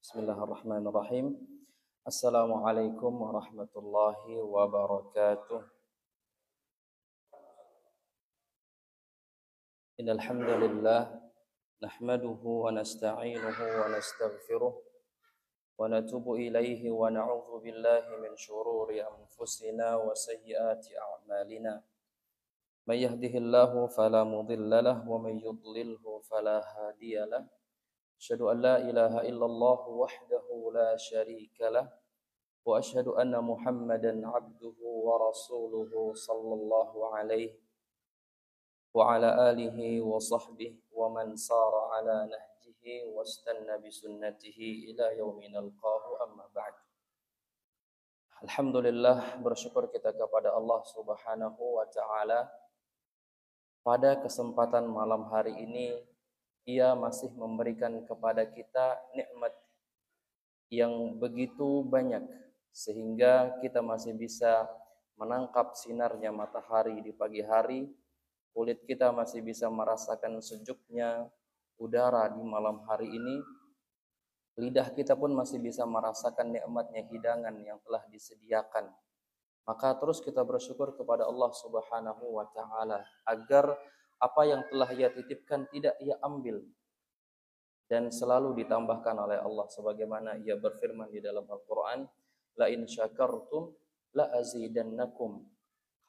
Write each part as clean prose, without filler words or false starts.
Bismillahirrahmanirrahim. Assalamualaikum warahmatullahi wabarakatuh. Innal hamdalillah nahmaduhu wa nasta'inuhu wa nastaghfiruh wa natubu ilaihi wa na'udzu billahi min shururi anfusina wa sayyiati a'malina. May yahdihillahu fala mudilla lahu wa may yudlilhu fala hadiya lahu. Asyhadu an la ilaha illallah wahdahu la syarika lah wa asyhadu anna Muhammadan abduhu wa rasuluhu sallallahu alaihi wa ala alihi wa sahbihi wa man sara ala nahjihi wastanna bi sunnatihi ila yaumil nalqahu amma ba'd. Alhamdulillah, bersyukur kita kepada Allah Subhanahu wa taala pada kesempatan malam hari ini Ia masih memberikan kepada kita nikmat yang begitu banyak sehingga kita masih bisa menangkap sinarnya matahari di pagi hari, kulit kita masih bisa merasakan sejuknya udara di malam hari ini, lidah kita pun masih bisa merasakan nikmatnya hidangan yang telah disediakan. Maka terus kita bersyukur kepada Allah Subhanahu wa taala agar apa yang telah Ia titipkan tidak Ia ambil dan selalu ditambahkan oleh Allah sebagaimana Ia berfirman di dalam Al-Qur'an, la in syakartum la azidannakum.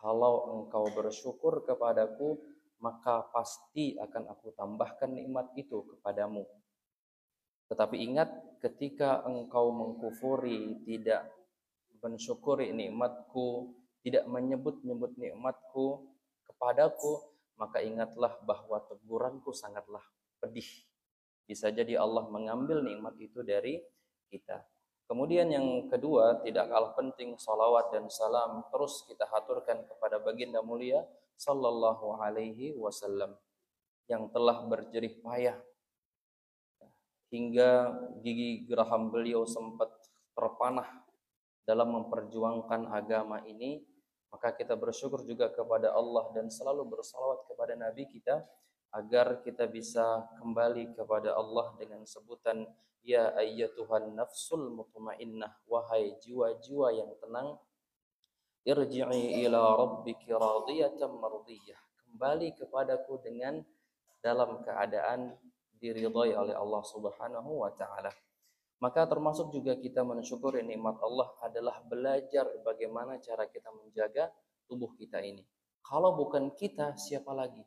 Kalau engkau bersyukur kepadaku, maka pasti akan aku tambahkan nikmat itu kepadamu. Tetapi ingat, ketika engkau mengkufuri, tidak mensyukuri nikmatku, tidak menyebut-nyebut nikmatku kepadaku, maka ingatlah bahwa teguranku sangatlah pedih. Bisa jadi Allah mengambil nikmat itu dari kita. Kemudian yang kedua, tidak kalah penting, salawat dan salam terus kita haturkan kepada baginda mulia sallallahu alaihi wasallam yang telah berjerih payah hingga gigi geraham beliau sempat terpanah dalam memperjuangkan agama ini. Maka kita bersyukur juga kepada Allah dan selalu bersalawat kepada Nabi kita agar kita bisa kembali kepada Allah dengan sebutan ya ayyatuhan nafsul mutmainnah, wahai jiwa-jiwa yang tenang, irji'i ila rabbiki radiyatan mardiyah, kembali kepadaku dengan dalam keadaan diridhai oleh Allah Subhanahu wa taala. Maka termasuk juga kita mensyukuri nikmat Allah adalah belajar bagaimana cara kita menjaga tubuh kita ini. Kalau bukan kita, siapa lagi?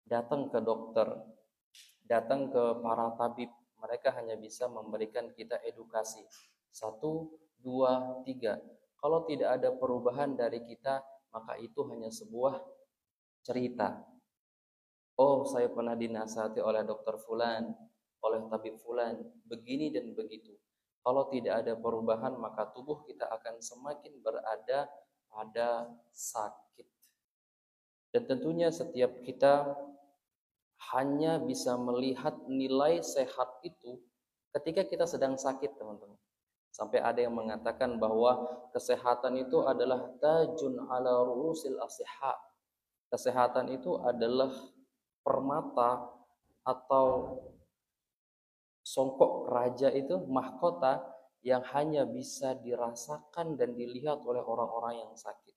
Datang ke dokter, datang ke para tabib, mereka hanya bisa memberikan kita edukasi. 1, 2, 3. Kalau tidak ada perubahan dari kita, maka itu hanya sebuah cerita. Oh, saya pernah dinasihati oleh dokter fulan, oleh tabib fulan, begini dan begitu. Kalau tidak ada perubahan, maka tubuh kita akan semakin berada pada sakit. Dan tentunya setiap kita hanya bisa melihat nilai sehat itu ketika kita sedang sakit, teman-teman. Sampai ada yang mengatakan bahwa kesehatan itu adalah tajun ala ru'usil asihha. Kesehatan itu adalah permata atau songkok raja, itu mahkota yang hanya bisa dirasakan dan dilihat oleh orang-orang yang sakit.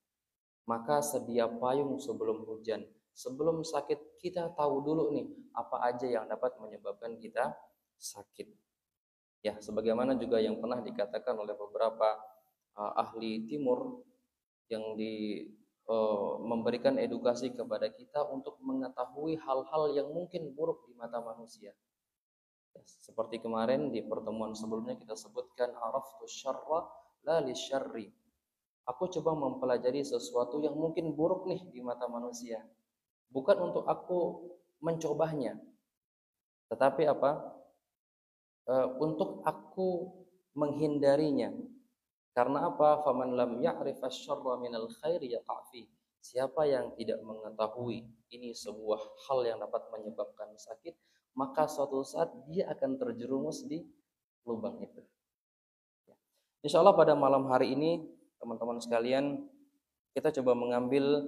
Maka sedia payung sebelum hujan. Sebelum sakit kita tahu dulu nih apa aja yang dapat menyebabkan kita sakit. Ya, sebagaimana juga yang pernah dikatakan oleh beberapa ahli timur yang memberikan edukasi kepada kita untuk mengetahui hal-hal yang mungkin buruk di mata manusia. Seperti kemarin di pertemuan sebelumnya kita sebutkan araftu syarra la lisyarri. Aku coba mempelajari sesuatu yang mungkin buruk nih di mata manusia. Bukan untuk aku mencobanya, tetapi apa? Untuk aku menghindarinya. Karena apa? Faman lam ya'rif asy-syarra minal khairi yaqafi. Siapa yang tidak mengetahui ini sebuah hal yang dapat menyebabkan sakit, maka suatu saat dia akan terjerumus di lubang itu. Insya Allah pada malam hari ini, teman-teman sekalian, kita coba mengambil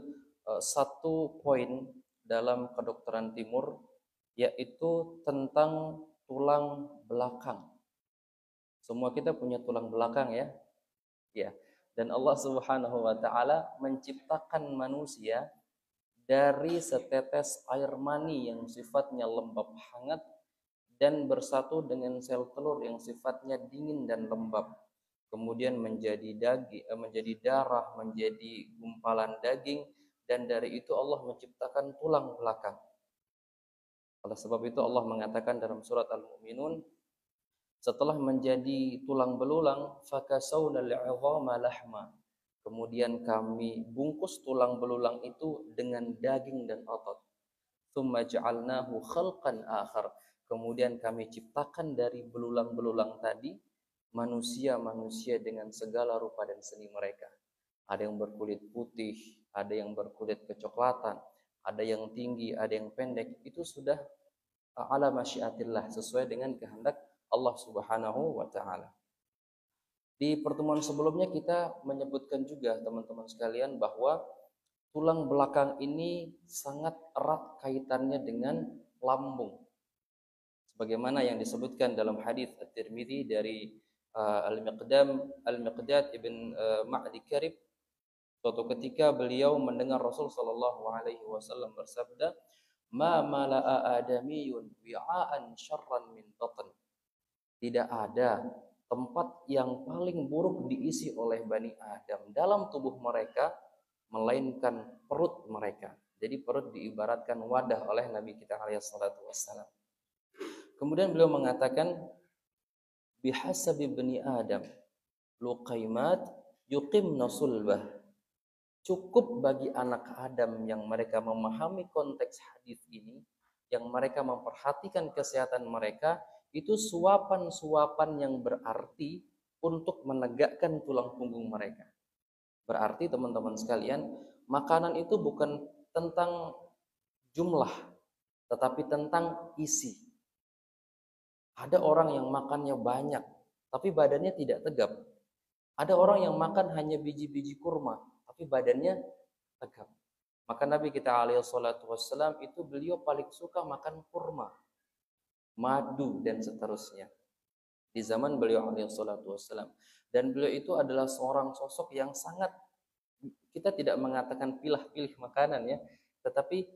satu poin dalam kedokteran timur, yaitu tentang tulang belakang. Semua kita punya tulang belakang ya. Ya. Dan Allah Subhanahu wa taala menciptakan manusia dari setetes air mani yang sifatnya lembab hangat dan bersatu dengan sel telur yang sifatnya dingin dan lembab. Kemudian menjadi daging, menjadi darah, menjadi gumpalan daging, dan dari itu Allah menciptakan tulang belakang. Oleh sebab itu Allah mengatakan dalam surat Al-Mu'minun, setelah menjadi tulang belulang, fakasawna al-'idhama lahma. Kemudian kami bungkus tulang belulang itu dengan daging dan otot. Tsumma ja'alnahu khalqan akhar. Kemudian kami ciptakan dari belulang-belulang tadi manusia-manusia dengan segala rupa dan seni mereka. Ada yang berkulit putih, ada yang berkulit kecoklatan, ada yang tinggi, ada yang pendek. Itu sudah ala masyiatillah, sesuai dengan kehendak Allah Subhanahu wa taala. Di pertemuan sebelumnya kita menyebutkan juga teman-teman sekalian bahwa tulang belakang ini sangat erat kaitannya dengan lambung. Sebagaimana yang disebutkan dalam hadis At-Tirmidzi dari Al-Miqdad ibn Ma'di Karib, suatu ketika beliau mendengar Rasul sallallahu alaihi wasallam bersabda, "Ma mala'a adamiyun wi'aan syarran min batn." Tidak ada tempat yang paling buruk diisi oleh Bani Adam dalam tubuh mereka melainkan perut mereka. Jadi perut diibaratkan wadah oleh Nabi kita alaihi salatu wassalam. Kemudian beliau mengatakan, bihasabi bani Adam luqaimat yuqimna sulbah. Cukup bagi anak Adam yang mereka memahami konteks hadis ini, yang mereka memperhatikan kesehatan mereka, itu suapan-suapan yang berarti untuk menegakkan tulang punggung mereka. Berarti teman-teman sekalian, makanan itu bukan tentang jumlah, tetapi tentang isi. Ada orang yang makannya banyak, tapi badannya tidak tegap. Ada orang yang makan hanya biji-biji kurma, tapi badannya tegap. Maka Nabi kita alaihi salatu wassalam itu beliau paling suka makan kurma, madu, dan seterusnya. Di zaman beliau alaihi salatu wassalam. Dan beliau itu adalah seorang sosok yang sangat, kita tidak mengatakan pilih-pilih makanan ya, tetapi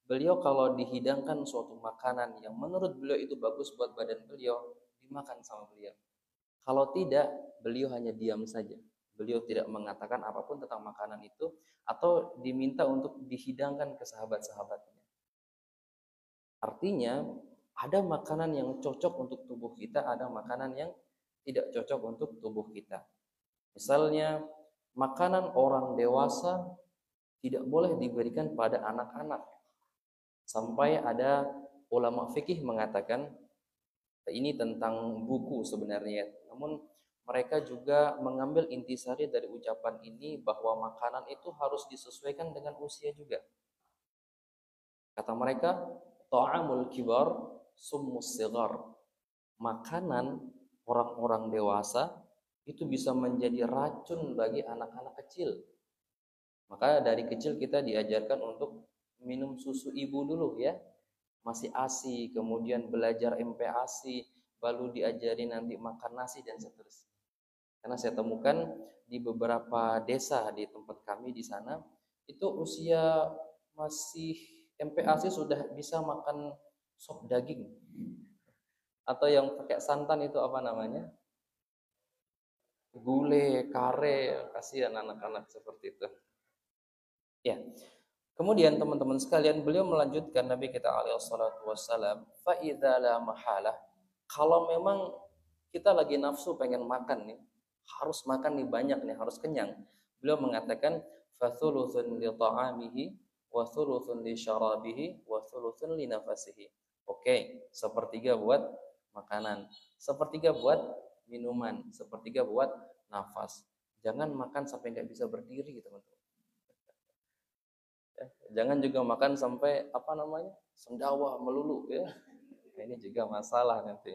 beliau kalau dihidangkan suatu makanan yang menurut beliau itu bagus buat badan beliau, dimakan sama beliau. Kalau tidak, beliau hanya diam saja. Beliau tidak mengatakan apapun tentang makanan itu, atau diminta untuk dihidangkan ke sahabat-sahabatnya. Artinya, ada makanan yang cocok untuk tubuh kita, ada makanan yang tidak cocok untuk tubuh kita. Misalnya, makanan orang dewasa tidak boleh diberikan pada anak-anak. Sampai ada ulama fikih mengatakan, ini tentang buku sebenarnya, namun mereka juga mengambil intisari dari ucapan ini bahwa makanan itu harus disesuaikan dengan usia juga. Kata mereka, ta'amul kibar summus sigar. Makanan orang-orang dewasa itu bisa menjadi racun bagi anak-anak kecil. Maka dari kecil kita diajarkan untuk minum susu ibu dulu ya, masih ASI, kemudian belajar MPASI, baru diajari nanti makan nasi dan seterusnya. Karena saya temukan di beberapa desa di tempat kami di sana, itu usia masih MPASI sudah bisa makan sop daging. Atau yang pakai santan itu apa namanya? Gulai, kare, kasihan anak-anak seperti itu. Ya. Kemudian teman-teman sekalian, beliau melanjutkan Nabi kita alaihi salatu wassalam, fa idza la mahalah, kalau memang kita lagi nafsu pengen makan nih, harus makan nih banyak nih, harus kenyang. Beliau mengatakan fa thuluthun li ta'amihi wa thuluthun li syarabihi wa thuluthun li nafasihi. Oke, sepertiga buat makanan, sepertiga buat minuman, sepertiga buat nafas. Jangan makan sampai nggak bisa berdiri, teman-teman. Jangan juga makan sampai apa namanya, sendawa melulu ya. Ini juga masalah nanti.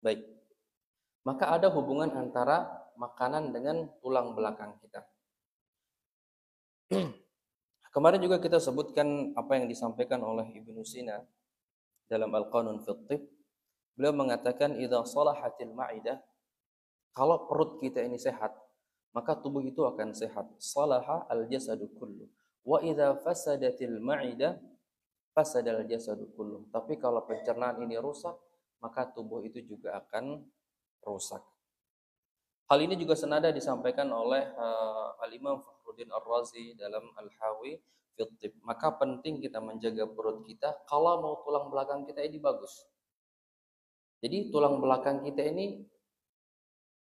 Baik. maka ada hubungan antara makanan dengan tulang belakang kita. Kemarin juga kita sebutkan apa yang disampaikan oleh Ibnu Sina dalam Al-Qanun fi Thib. Beliau mengatakan idza salahatil ma'idah, kalau perut kita ini sehat, maka tubuh itu akan sehat. Salaha al-jasadu kullu. Wa idza fasadatil ma'idah fasadal jasadu kullu. Tapi kalau pencernaan ini rusak, maka tubuh itu juga akan rusak. Hal ini juga senada disampaikan oleh Al-Imam Fakhruddin Ar-Razi dalam Al-Hawi fi Thib. Maka penting kita menjaga perut kita kalau mau tulang belakang kita ini bagus. Jadi tulang belakang kita ini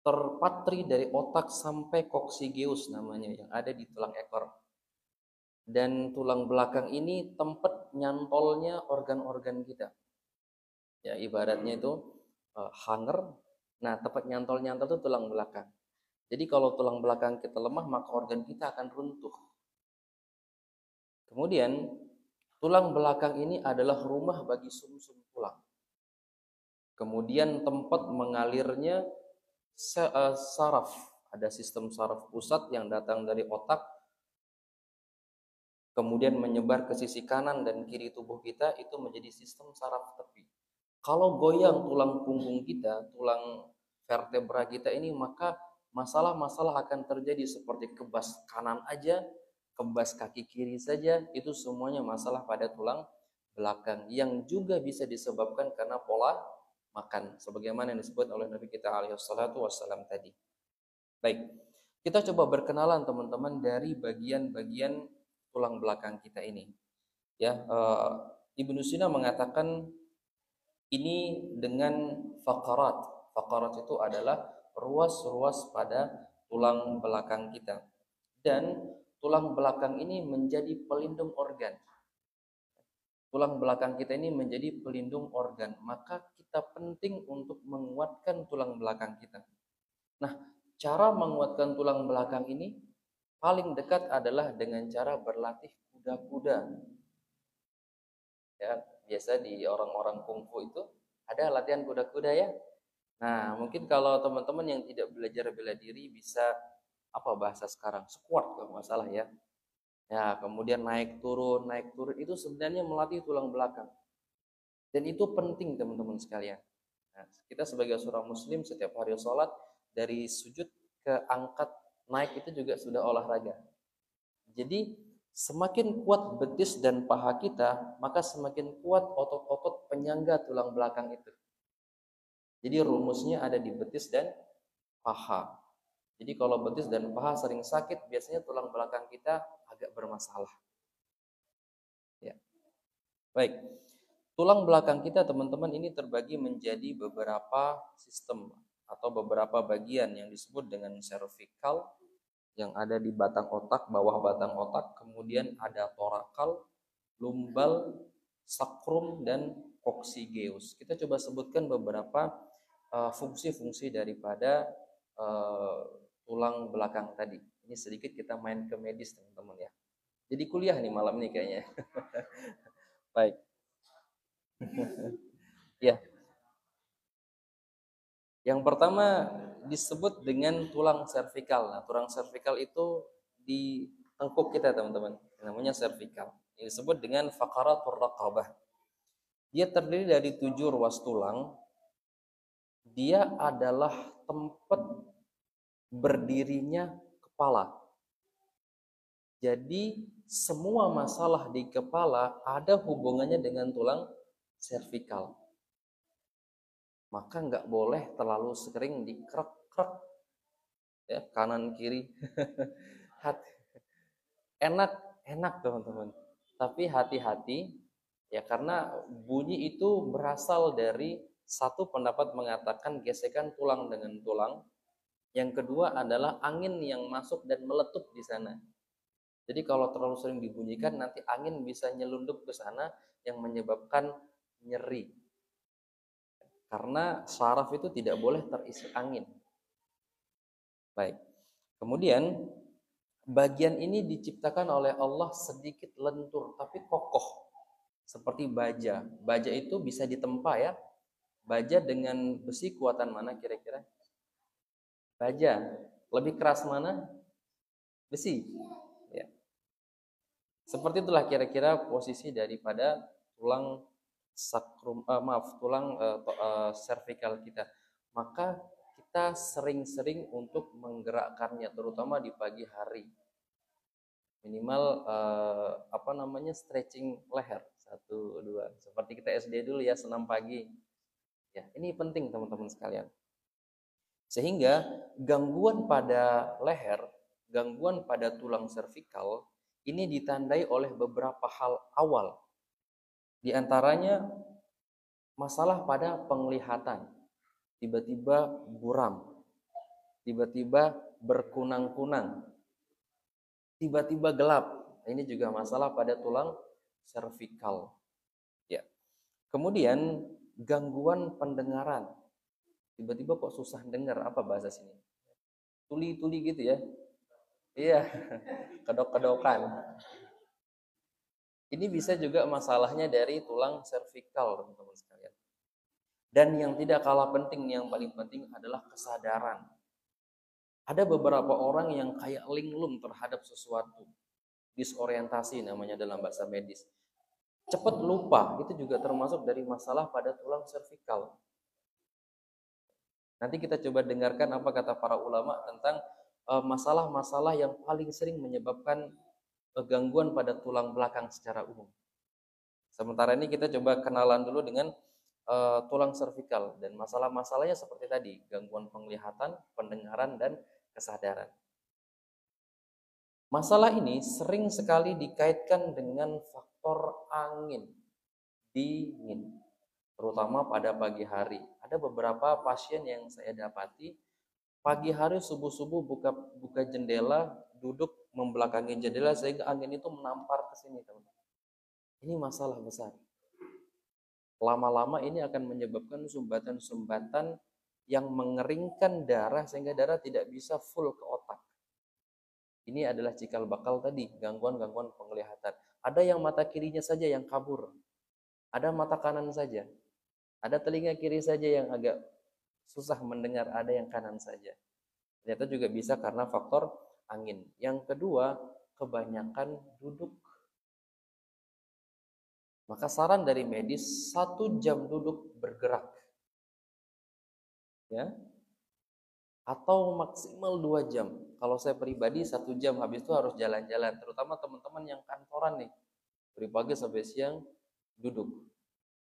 terpatri dari otak sampai coccygeus namanya yang ada di tulang ekor. Dan tulang belakang ini tempat nyantolnya organ-organ kita. Ya ibaratnya itu hanger. Nah, tempat nyantol-nyantol itu tulang belakang. Jadi kalau tulang belakang kita lemah, maka organ kita akan runtuh. Kemudian, tulang belakang ini adalah rumah bagi sumsum tulang. Kemudian tempat mengalirnya saraf. Ada sistem saraf pusat yang datang dari otak, kemudian menyebar ke sisi kanan dan kiri tubuh kita, itu menjadi sistem saraf tepi. Kalau goyang tulang punggung kita, tulang vertebra kita ini, maka masalah-masalah akan terjadi seperti kebas kanan aja, kebas kaki kiri saja, itu semuanya masalah pada tulang belakang yang juga bisa disebabkan karena pola makan sebagaimana yang disebut oleh Nabi kita alaihi wassalatu wassalam tadi. Baik, kita coba berkenalan teman-teman dari bagian-bagian tulang belakang kita ini. Ya, Ibnu Sina mengatakan ini dengan faqarat. Faqarat itu adalah ruas-ruas pada tulang belakang kita. Dan tulang belakang ini menjadi pelindung organ. Tulang belakang kita ini menjadi pelindung organ. Maka kita penting untuk menguatkan tulang belakang kita. Nah, cara menguatkan tulang belakang ini paling dekat adalah dengan cara berlatih kuda-kuda. Ya, biasa di orang-orang kungfu itu ada latihan kuda-kuda ya. Nah, mungkin kalau teman-teman yang tidak belajar bela diri bisa apa bahasa sekarang? Squat kalau nggak salah ya. Ya, kemudian naik turun itu sebenarnya melatih tulang belakang. Dan itu penting teman-teman sekalian. Nah, kita sebagai seorang muslim setiap hari sholat dari sujud ke angkat naik itu juga sudah olahraga. Jadi semakin kuat betis dan paha kita, maka semakin kuat otot-otot penyangga tulang belakang itu. Jadi rumusnya ada di betis dan paha. Jadi kalau betis dan paha sering sakit, biasanya tulang belakang kita agak bermasalah. Ya. Baik. Tulang belakang kita teman-teman ini terbagi menjadi beberapa sistem atau beberapa bagian yang disebut dengan cervical yang ada di batang otak, bawah batang otak, kemudian ada torakal, lumbal, sakrum, dan coccygeus. Kita coba sebutkan beberapa fungsi-fungsi daripada tulang belakang tadi. Ini sedikit kita main ke medis teman-teman ya. Jadi kuliah nih malam ini kayaknya. Baik. Ya. Yang pertama disebut dengan tulang servikal. Nah, tulang servikal itu di tengkuk kita teman-teman. Namanya servikal. Ini disebut dengan faqaratur raqabah. Dia terdiri dari 7 ruas tulang. Dia adalah tempat berdirinya kepala. Jadi semua masalah di kepala ada hubungannya dengan tulang servikal. Maka nggak boleh terlalu sering dikrek-krek ya kanan kiri. enak teman-teman. Tapi hati-hati ya karena bunyi itu berasal dari satu pendapat mengatakan gesekan tulang dengan tulang. Yang kedua adalah angin yang masuk dan meletup di sana. Jadi kalau terlalu sering dibunyikan nanti angin bisa nyelundup ke sana yang menyebabkan nyeri. Karena saraf itu tidak boleh terisi angin. Baik. Kemudian bagian ini diciptakan oleh Allah sedikit lentur tapi kokoh. Seperti baja. Baja itu bisa ditempa ya. Baja dengan besi kuatan mana kira-kira? Baja. Lebih keras mana? Besi. Ya. Seperti itulah kira-kira posisi daripada tulang tulang cervical kita. Maka kita sering-sering untuk menggerakkannya, terutama di pagi hari. Minimal stretching leher. 1, 2. Seperti kita SD dulu ya, senam pagi. Ya, ini penting teman-teman sekalian. Sehingga gangguan pada leher, gangguan pada tulang servikal ini ditandai oleh beberapa hal awal. Di antaranya masalah pada penglihatan. Tiba-tiba buram. Tiba-tiba berkunang-kunang. Tiba-tiba gelap. Ini juga masalah pada tulang servikal. Ya. Kemudian gangguan pendengaran. Tiba-tiba kok susah dengar, apa bahasa sini? Tuli-tuli gitu ya. Iya, kedok-kedokan. Ini bisa juga masalahnya dari tulang servikal, teman-teman sekalian. Dan yang tidak kalah penting, yang paling penting adalah kesadaran. Ada beberapa orang yang kayak linglung terhadap sesuatu. Disorientasi namanya dalam bahasa medis. Cepat lupa, itu juga termasuk dari masalah pada tulang servikal. Nanti kita coba dengarkan apa kata para ulama tentang masalah-masalah yang paling sering menyebabkan gangguan pada tulang belakang secara umum. Sementara ini kita coba kenalan dulu dengan tulang servikal dan masalah-masalahnya seperti tadi, gangguan penglihatan, pendengaran, dan kesadaran. Masalah ini sering sekali dikaitkan dengan faktor angin, dingin, terutama pada pagi hari. Ada beberapa pasien yang saya dapati pagi hari subuh-subuh buka jendela, duduk membelakangi jendela sehingga angin itu menampar ke sini, teman-teman. Ini masalah besar. Lama-lama ini akan menyebabkan sumbatan-sumbatan yang mengeringkan darah sehingga darah tidak bisa full ke otak. Ini adalah cikal bakal tadi, gangguan-gangguan penglihatan. Ada yang mata kirinya saja yang kabur. Ada mata kanan saja. Ada telinga kiri saja yang agak susah mendengar, ada yang kanan saja. Ternyata juga bisa karena faktor angin. Yang kedua, kebanyakan duduk. Maka saran dari medis 1 jam duduk bergerak, ya, atau maksimal 2 jam. Kalau saya pribadi 1 jam, habis itu harus jalan-jalan. Terutama teman-teman yang kantoran nih, dari pagi sampai siang duduk.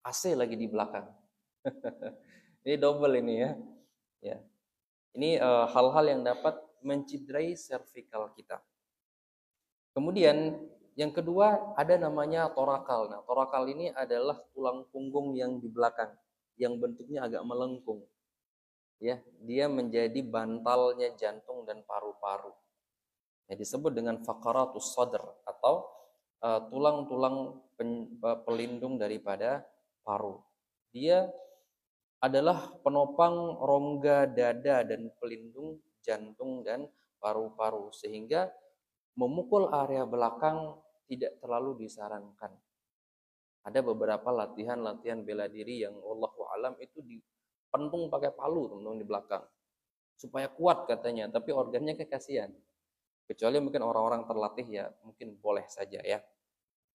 AC lagi di belakang. Ini double ini ya. Ya. Ini hal-hal yang dapat mencidrai servikal kita. Kemudian yang kedua ada namanya torakal. Nah, torakal ini adalah tulang punggung yang di belakang, yang bentuknya agak melengkung. Ya, dia menjadi bantalnya jantung dan paru-paru. Ya, disebut dengan faqaratus sadr atau tulang-tulang pelindung daripada paru. Dia adalah penopang rongga dada dan pelindung jantung dan paru-paru sehingga memukul area belakang tidak terlalu disarankan. Ada beberapa latihan-latihan bela diri yang wallahu alam itu dipentung pakai palu teman-teman di belakang supaya kuat katanya, tapi organnya kekasihan. Kecuali mungkin orang-orang terlatih ya mungkin boleh saja ya.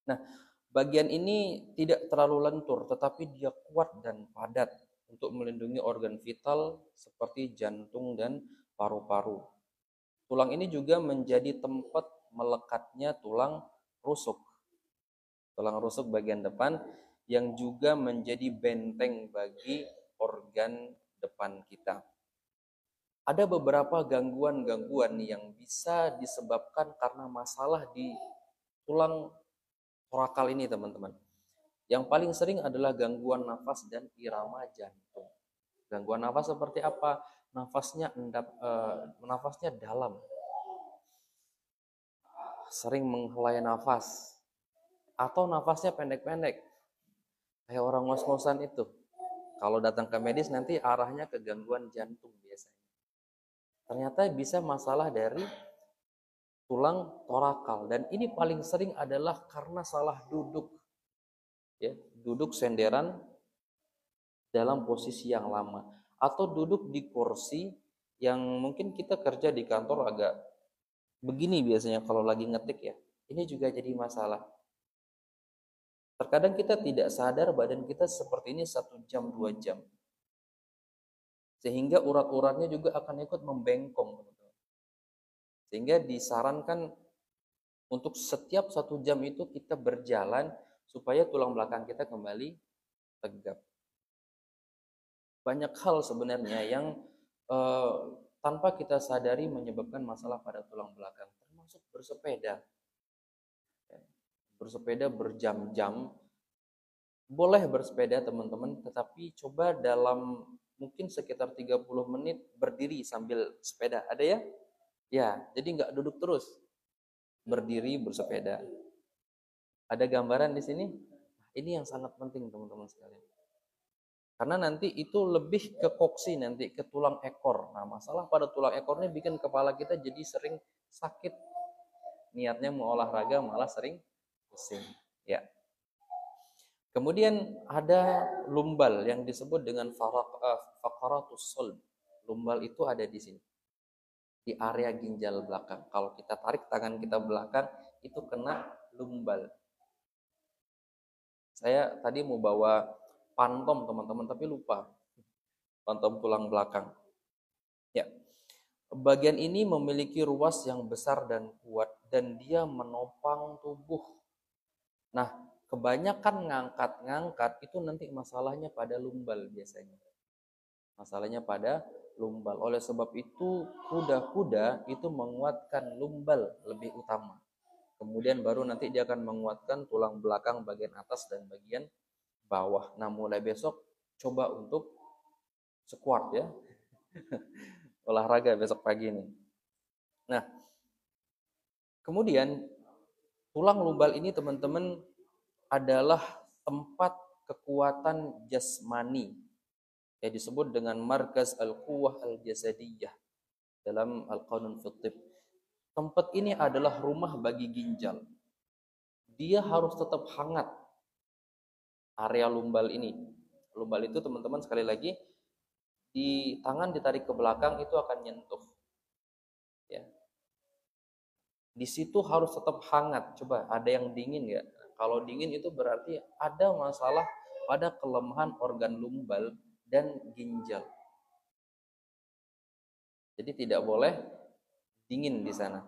Nah, bagian ini tidak terlalu lentur tetapi dia kuat dan padat untuk melindungi organ vital seperti jantung dan paru-paru. Tulang ini juga menjadi tempat melekatnya tulang rusuk. Tulang rusuk bagian depan yang juga menjadi benteng bagi organ depan kita. Ada beberapa gangguan-gangguan yang bisa disebabkan karena masalah di tulang torakal ini, teman-teman. Yang paling sering adalah gangguan nafas dan irama jantung. Gangguan nafas seperti apa? Nafasnya dalam, sering menghela nafas, atau nafasnya pendek-pendek, kayak orang ngos-ngosan itu. Kalau datang ke medis nanti arahnya ke gangguan jantung biasanya. Ternyata bisa masalah dari tulang torakal, dan ini paling sering adalah karena salah duduk. Ya, duduk senderan dalam posisi yang lama atau duduk di kursi yang mungkin kita kerja di kantor agak begini biasanya kalau lagi ngetik ya. Ini juga jadi masalah. Terkadang kita tidak sadar badan kita seperti ini 1 jam 2 jam. Sehingga urat-uratnya juga akan ikut membengkong. Sehingga disarankan untuk setiap 1 jam itu kita berjalan supaya tulang belakang kita kembali tegap. Banyak hal sebenarnya yang tanpa kita sadari menyebabkan masalah pada tulang belakang, termasuk bersepeda. Bersepeda berjam-jam, boleh bersepeda teman-teman, tetapi coba dalam mungkin sekitar 30 menit berdiri sambil sepeda. Ada ya? Ya, jadi nggak duduk terus. Berdiri bersepeda. Ada gambaran di sini? Ini yang sangat penting teman-teman sekalian. Karena nanti itu lebih ke koksi, nanti ke tulang ekor. Nah, masalah pada tulang ekor ini bikin kepala kita jadi sering sakit. Niatnya mau olahraga malah sering pusing. Ya. Kemudian ada lumbal yang disebut dengan faqaratus sulb. Lumbal itu ada di sini. Di area ginjal belakang. Kalau kita tarik tangan kita belakang, itu kena lumbal. Saya tadi mau bawa pantom teman-teman, tapi lupa. Pantom tulang belakang. Ya. Bagian ini memiliki ruas yang besar dan kuat, dan dia menopang tubuh. Nah, kebanyakan ngangkat-ngangkat itu nanti masalahnya pada lumbal biasanya. Masalahnya pada lumbal. Oleh sebab itu, kuda-kuda itu menguatkan lumbal lebih utama. Kemudian baru nanti dia akan menguatkan tulang belakang bagian atas dan bagian bawah. Nah, mulai besok coba untuk squat ya. Olahraga besok pagi ini. Nah, kemudian tulang lumbal ini teman-teman adalah tempat kekuatan jasmani yang disebut dengan markaz al-quwah al-jasadiyah dalam Al-Qanun fi Thib. Tempat ini adalah rumah bagi ginjal. Dia harus tetap hangat. Area lumbal ini. Lumbal itu teman-teman sekali lagi di tangan ditarik ke belakang itu akan nyentuh. Ya. Di situ harus tetap hangat. Coba ada yang dingin nggak? Kalau dingin itu berarti ada masalah pada kelemahan organ lumbal dan ginjal. Jadi tidak boleh dingin di sana.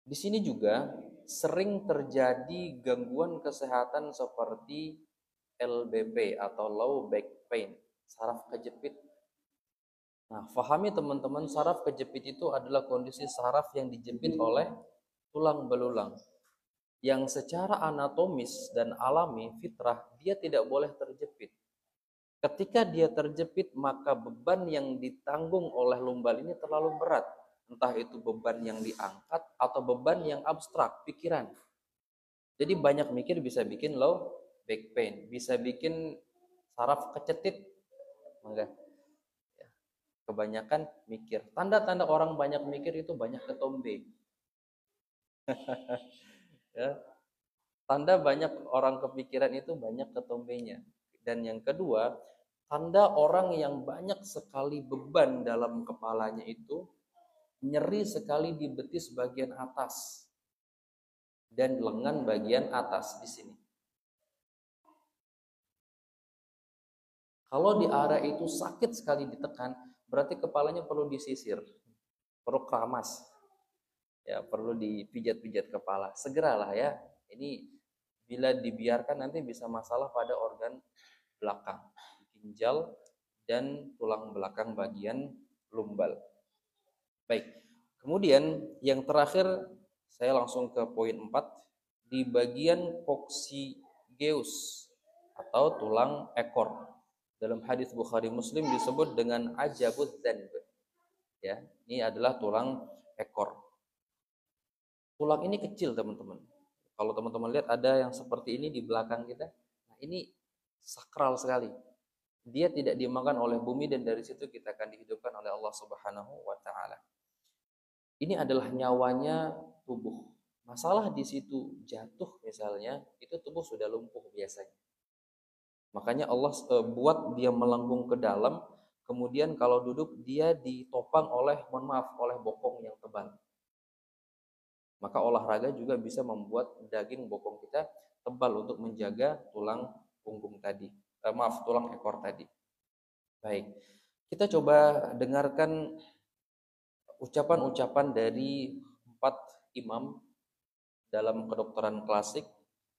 Di sini juga sering terjadi gangguan kesehatan seperti LBP atau low back pain, saraf kejepit. Nah, fahami teman-teman, saraf kejepit itu adalah kondisi saraf yang dijepit oleh tulang belulang. Yang secara anatomis dan alami fitrah dia tidak boleh terjepit. Ketika dia terjepit, maka beban yang ditanggung oleh lumbal ini terlalu berat. Entah itu beban yang diangkat atau beban yang abstrak, pikiran. Jadi banyak mikir bisa bikin low back pain, bisa bikin saraf kecetit. Enggak. Kebanyakan mikir. Tanda-tanda orang banyak mikir itu banyak ketombe. Ya. Tanda banyak orang kepikiran itu banyak ketombenya. Dan yang kedua, tanda orang yang banyak sekali beban dalam kepalanya itu nyeri sekali di betis bagian atas dan lengan bagian atas di sini. Kalau di area itu sakit sekali ditekan, berarti kepalanya perlu disisir, perlu keramas, ya perlu dipijat-pijat kepala. Segeralah ya. Ini bila dibiarkan nanti bisa masalah pada organ belakang, ginjal dan tulang belakang bagian lumbal. Baik. Kemudian yang terakhir saya langsung ke poin 4 di bagian coccygeus atau tulang ekor. Dalam hadis Bukhari Muslim disebut dengan ajabud dzanb. Ya, ini adalah tulang ekor. Tulang ini kecil, teman-teman. Kalau teman-teman lihat ada yang seperti ini di belakang kita. Nah, ini sakral sekali. Dia tidak dimakan oleh bumi dan dari situ kita akan dihidupkan oleh Allah Subhanahu wa taala. Ini adalah nyawanya tubuh. Masalah di situ jatuh misalnya, itu tubuh sudah lumpuh biasanya. Makanya Allah buat dia melengkung ke dalam. kemudian kalau duduk dia ditopang oleh, mohon maaf, oleh bokong yang tebal. Maka olahraga juga bisa membuat daging bokong kita tebal untuk menjaga tulang punggung tadi. Maaf, tulang ekor tadi. Baik, kita coba dengarkan ucapan-ucapan dari 4 imam dalam kedokteran klasik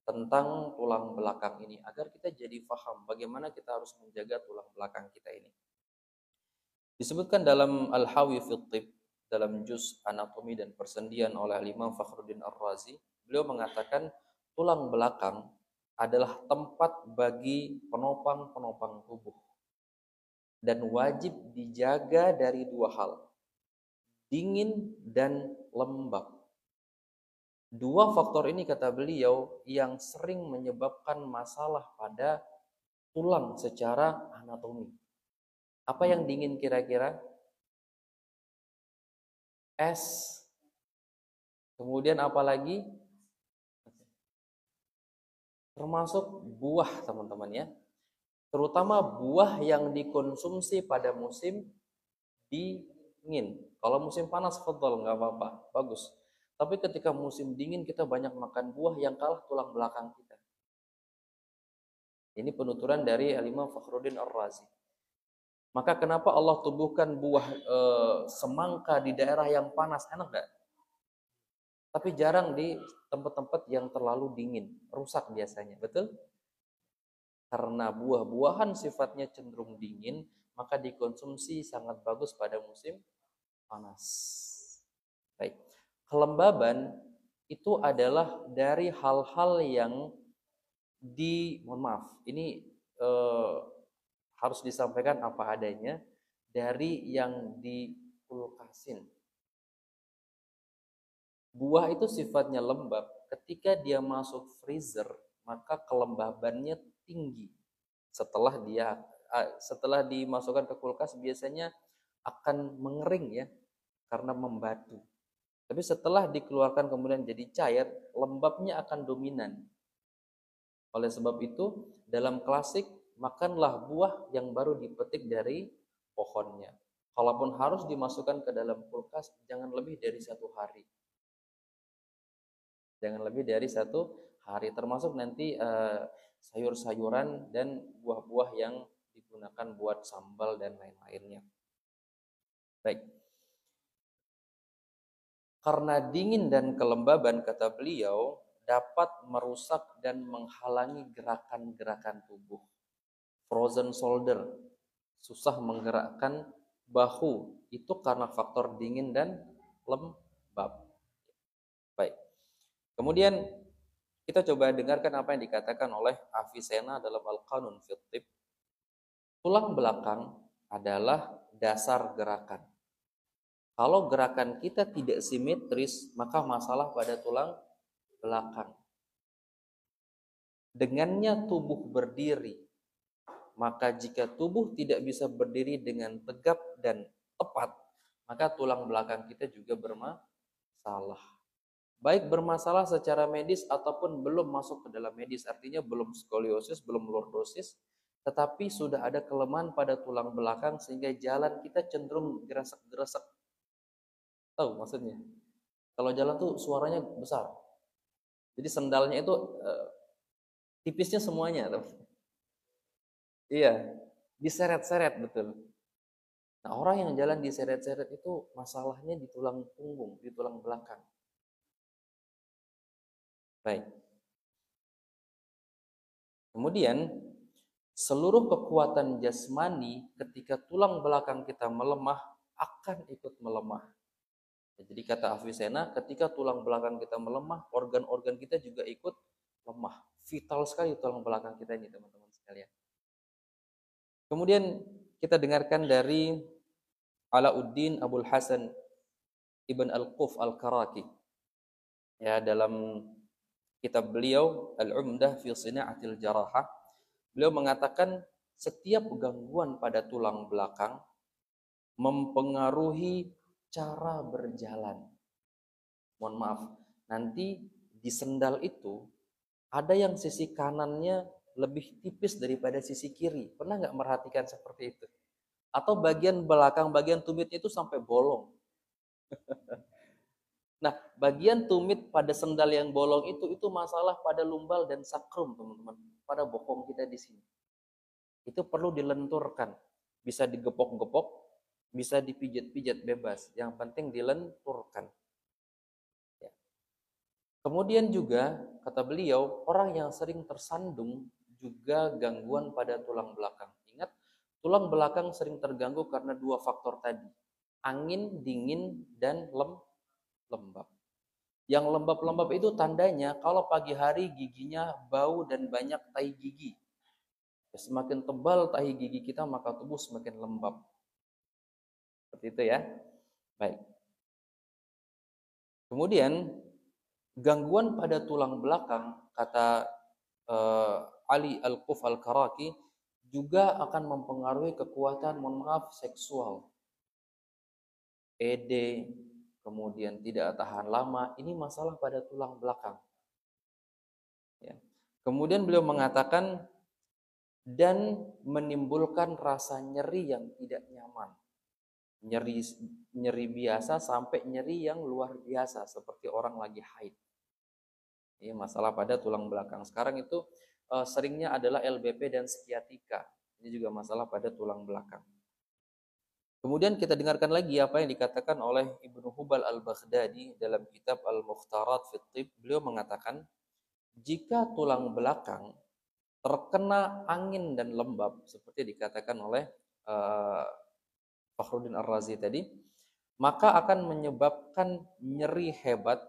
tentang tulang belakang ini agar kita jadi paham bagaimana kita harus menjaga tulang belakang kita ini. Disebutkan dalam Al-Hawi fi Thib, dalam juz anatomi dan persendian oleh Imam Fakhruddin Ar-Razi, beliau mengatakan tulang belakang adalah tempat bagi penopang-penopang tubuh dan wajib dijaga dari 2 hal, dingin dan lembab. 2 faktor ini, kata beliau, yang sering menyebabkan masalah pada tulang secara anatomi. Apa yang dingin kira-kira? Es. Kemudian apa lagi? Termasuk buah, teman-teman ya. Terutama buah yang dikonsumsi pada musim dingin. Kalau musim panas, fadhal, nggak apa-apa, bagus. Tapi ketika musim dingin kita banyak makan buah yang kalah tulang belakang kita. Ini penuturan dari Imam Fakhruddin Ar-Razi. Maka kenapa Allah tubuhkan buah semangka di daerah yang panas, enak nggak? Tapi jarang di tempat-tempat yang terlalu dingin, rusak biasanya, betul? Karena buah-buahan sifatnya cenderung dingin, maka dikonsumsi sangat bagus pada musim panas. Baik, kelembaban itu adalah dari hal-hal yang mohon maaf, ini harus disampaikan apa adanya, dari yang dikulkasin. Buah itu sifatnya lembab, ketika dia masuk freezer, maka kelembabannya tinggi. Setelah dimasukkan ke kulkas biasanya akan mengering ya, karena membatu. Tapi setelah dikeluarkan kemudian jadi cair, lembabnya akan dominan. Oleh sebab itu, dalam klasik, makanlah buah yang baru dipetik dari pohonnya. Kalaupun harus dimasukkan ke dalam kulkas, jangan lebih dari 1 hari. Jangan lebih dari 1 hari, termasuk nanti sayur-sayuran dan buah-buah yang digunakan buat sambal dan lain-lainnya. Baik. Karena dingin dan kelembaban, kata beliau, dapat merusak dan menghalangi gerakan-gerakan tubuh. Frozen shoulder, susah menggerakkan bahu, itu karena faktor dingin dan lembab. Baik. Kemudian kita coba dengarkan apa yang dikatakan oleh Avicenna dalam Al-Qanun fi Thib. Tulang belakang adalah dasar gerakan. Kalau gerakan kita tidak simetris, maka masalah pada tulang belakang. Dengannya tubuh berdiri, maka jika tubuh tidak bisa berdiri dengan tegap dan tepat, maka tulang belakang kita juga bermasalah. Baik bermasalah secara medis ataupun belum masuk ke dalam medis, artinya belum skoliosis, belum lordosis, tetapi sudah ada kelemahan pada tulang belakang sehingga jalan kita cenderung gerasak-gerasak. Tahu maksudnya? Kalau jalan tuh suaranya besar. Jadi sendalnya itu tipisnya semuanya, tuh. Iya, diseret-seret betul. Nah, orang yang jalan diseret-seret itu masalahnya di tulang punggung, di tulang belakang. Baik. Kemudian seluruh kekuatan jasmani ketika tulang belakang kita melemah akan ikut melemah. Jadi kata Avicenna, ketika tulang belakang kita melemah, organ-organ kita juga ikut lemah. Vital sekali tulang belakang kita ini, teman-teman sekalian. Kemudian kita dengarkan dari Alauddin Abul Hasan Ibn Al-Quf Al-Karaki. Ya, dalam kitab beliau Al-Umdah fi Sina'atil Jarahah, beliau mengatakan setiap gangguan pada tulang belakang mempengaruhi cara berjalan. Mohon maaf, nanti di sendal itu ada yang sisi kanannya lebih tipis daripada sisi kiri. Pernah nggak merhatikan seperti itu? atau bagian belakang, bagian tumitnya itu sampai bolong. Nah, bagian tumit pada sendal yang bolong itu masalah pada lumbal dan sakrum, teman-teman. Pada bokong kita di sini. Itu perlu dilenturkan. Bisa digepok-gepok, bisa dipijat-pijat bebas. Yang penting dilenturkan. Ya. Kemudian juga, kata beliau, orang yang sering tersandung juga gangguan pada tulang belakang. Ingat, tulang belakang sering terganggu karena dua faktor tadi. Angin, dingin, dan lembab. Yang lembab-lembab itu tandanya kalau pagi hari giginya bau dan banyak tahi gigi. Semakin tebal tahi gigi kita maka tubuh semakin lembab. Seperti itu ya. Baik. Kemudian gangguan pada tulang belakang kata Ali Al-Quf Al-Karaki juga akan mempengaruhi kekuatan, mohon maaf, seksual. ED, kemudian tidak tahan lama, ini masalah pada tulang belakang. Ya. Kemudian beliau mengatakan dan menimbulkan rasa nyeri yang tidak nyaman. Nyeri biasa sampai nyeri yang luar biasa seperti orang lagi haid. Ini masalah pada tulang belakang. Sekarang itu seringnya adalah LBP dan sciatica. Ini juga masalah pada tulang belakang. Kemudian kita dengarkan lagi apa yang dikatakan oleh Ibnu Hubal Al-Baghdadi dalam kitab Al-Mukhtarat fi Thib. Beliau mengatakan, jika tulang belakang terkena angin dan lembab seperti dikatakan oleh Fakhruddin Ar-Razi tadi, maka akan menyebabkan nyeri hebat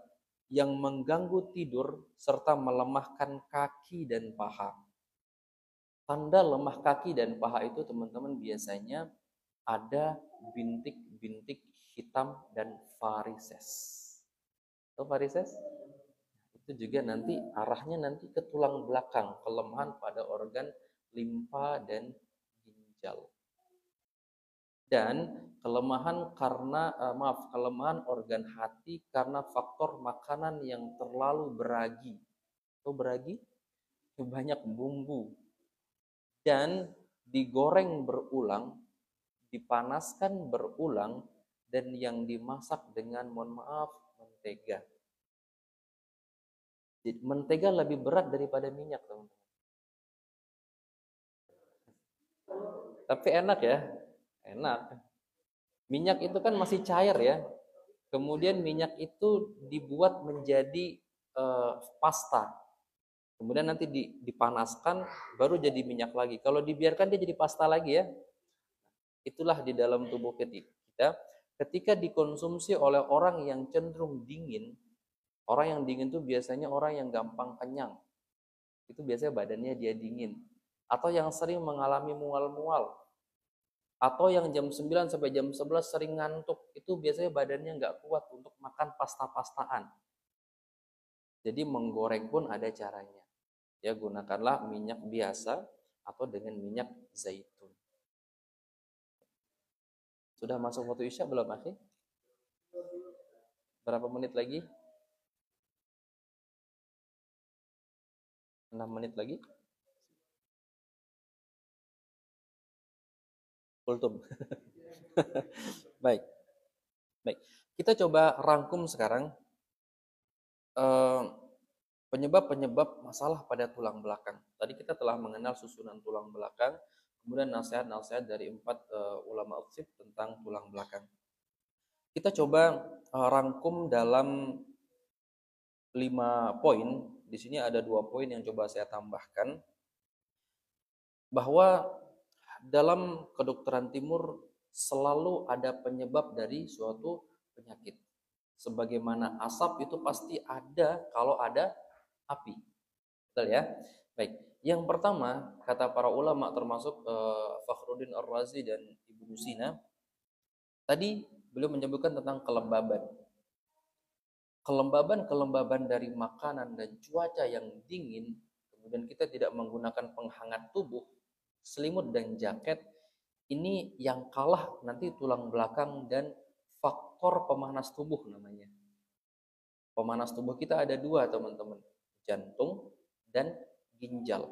yang mengganggu tidur serta melemahkan kaki dan paha. Tanda lemah kaki dan paha itu teman-teman biasanya ada bintik-bintik hitam dan varises. Tahu varises? Itu juga nanti arahnya nanti ke tulang belakang, kelemahan pada organ limfa dan ginjal. Dan kelemahan kelemahan organ hati karena faktor makanan yang terlalu beragi. Tahu beragi? Banyak bumbu. Dan digoreng berulang, dipanaskan berulang, dan yang dimasak dengan, mohon maaf, mentega. Jadi, mentega lebih berat daripada minyak, teman-teman. Tapi enak ya, enak. Minyak itu kan masih cair ya. Kemudian minyak itu dibuat menjadi pasta. Kemudian nanti dipanaskan, baru jadi minyak lagi. Kalau dibiarkan dia jadi pasta lagi ya. Itulah di dalam tubuh kita. Ketika dikonsumsi oleh orang yang cenderung dingin, orang yang dingin itu biasanya orang yang gampang kenyang. Itu biasanya badannya dia dingin. Atau yang sering mengalami mual-mual. Atau yang jam 9 sampai jam 11 sering ngantuk. Itu biasanya badannya nggak kuat untuk makan pasta-pastaan. Jadi menggoreng pun ada caranya. Ya, gunakanlah minyak biasa atau dengan minyak zaitun. Sudah masuk waktu Isya belum, akhi? Berapa menit lagi? 6 menit lagi? Kultum. Baik. Baik. Kita coba rangkum sekarang penyebab-penyebab masalah pada tulang belakang. Tadi kita telah mengenal susunan tulang belakang, kemudian nasihat-nasihat dari 4 ulama utsib tentang tulang belakang. Kita coba rangkum dalam 5 poin. Di sini ada 2 poin yang coba saya tambahkan. Bahwa dalam kedokteran timur selalu ada penyebab dari suatu penyakit. Sebagaimana asap itu pasti ada kalau ada api. Betul ya? Baik. Yang pertama, kata para ulama termasuk Fakhruddin Ar-Razi dan Ibnu Sina, tadi beliau menyebutkan tentang kelembaban. Kelembaban dari makanan dan cuaca yang dingin, kemudian kita tidak menggunakan penghangat tubuh, selimut dan jaket, ini yang kalah nanti tulang belakang dan faktor pemanas tubuh namanya. Pemanas tubuh kita ada 2, teman-teman. Jantung dan ginjal.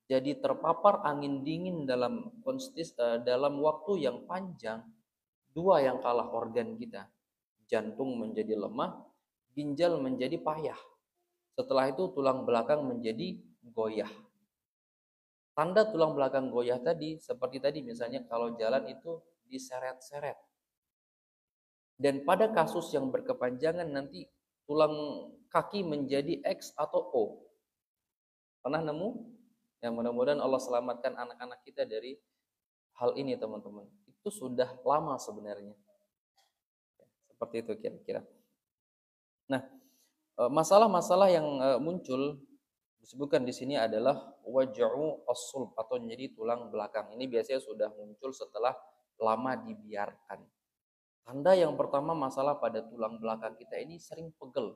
jadi terpapar angin dingin dalam waktu yang panjang, dua yang kalah organ kita. Jantung menjadi lemah, ginjal menjadi payah. Setelah itu tulang belakang menjadi goyah. Tanda tulang belakang goyah tadi, seperti tadi misalnya kalau jalan itu diseret-seret. Dan pada kasus yang berkepanjangan nanti tulang kaki menjadi X atau O. Pernah nemu? Yang mudah-mudahan Allah selamatkan anak-anak kita dari hal ini teman-teman. Itu sudah lama sebenarnya. Seperti itu kira-kira. Nah, masalah-masalah yang muncul disebutkan di sini adalah waj'u as-sulb atau nyeri tulang belakang. Ini biasanya sudah muncul setelah lama dibiarkan. Tanda yang pertama masalah pada tulang belakang kita ini sering pegel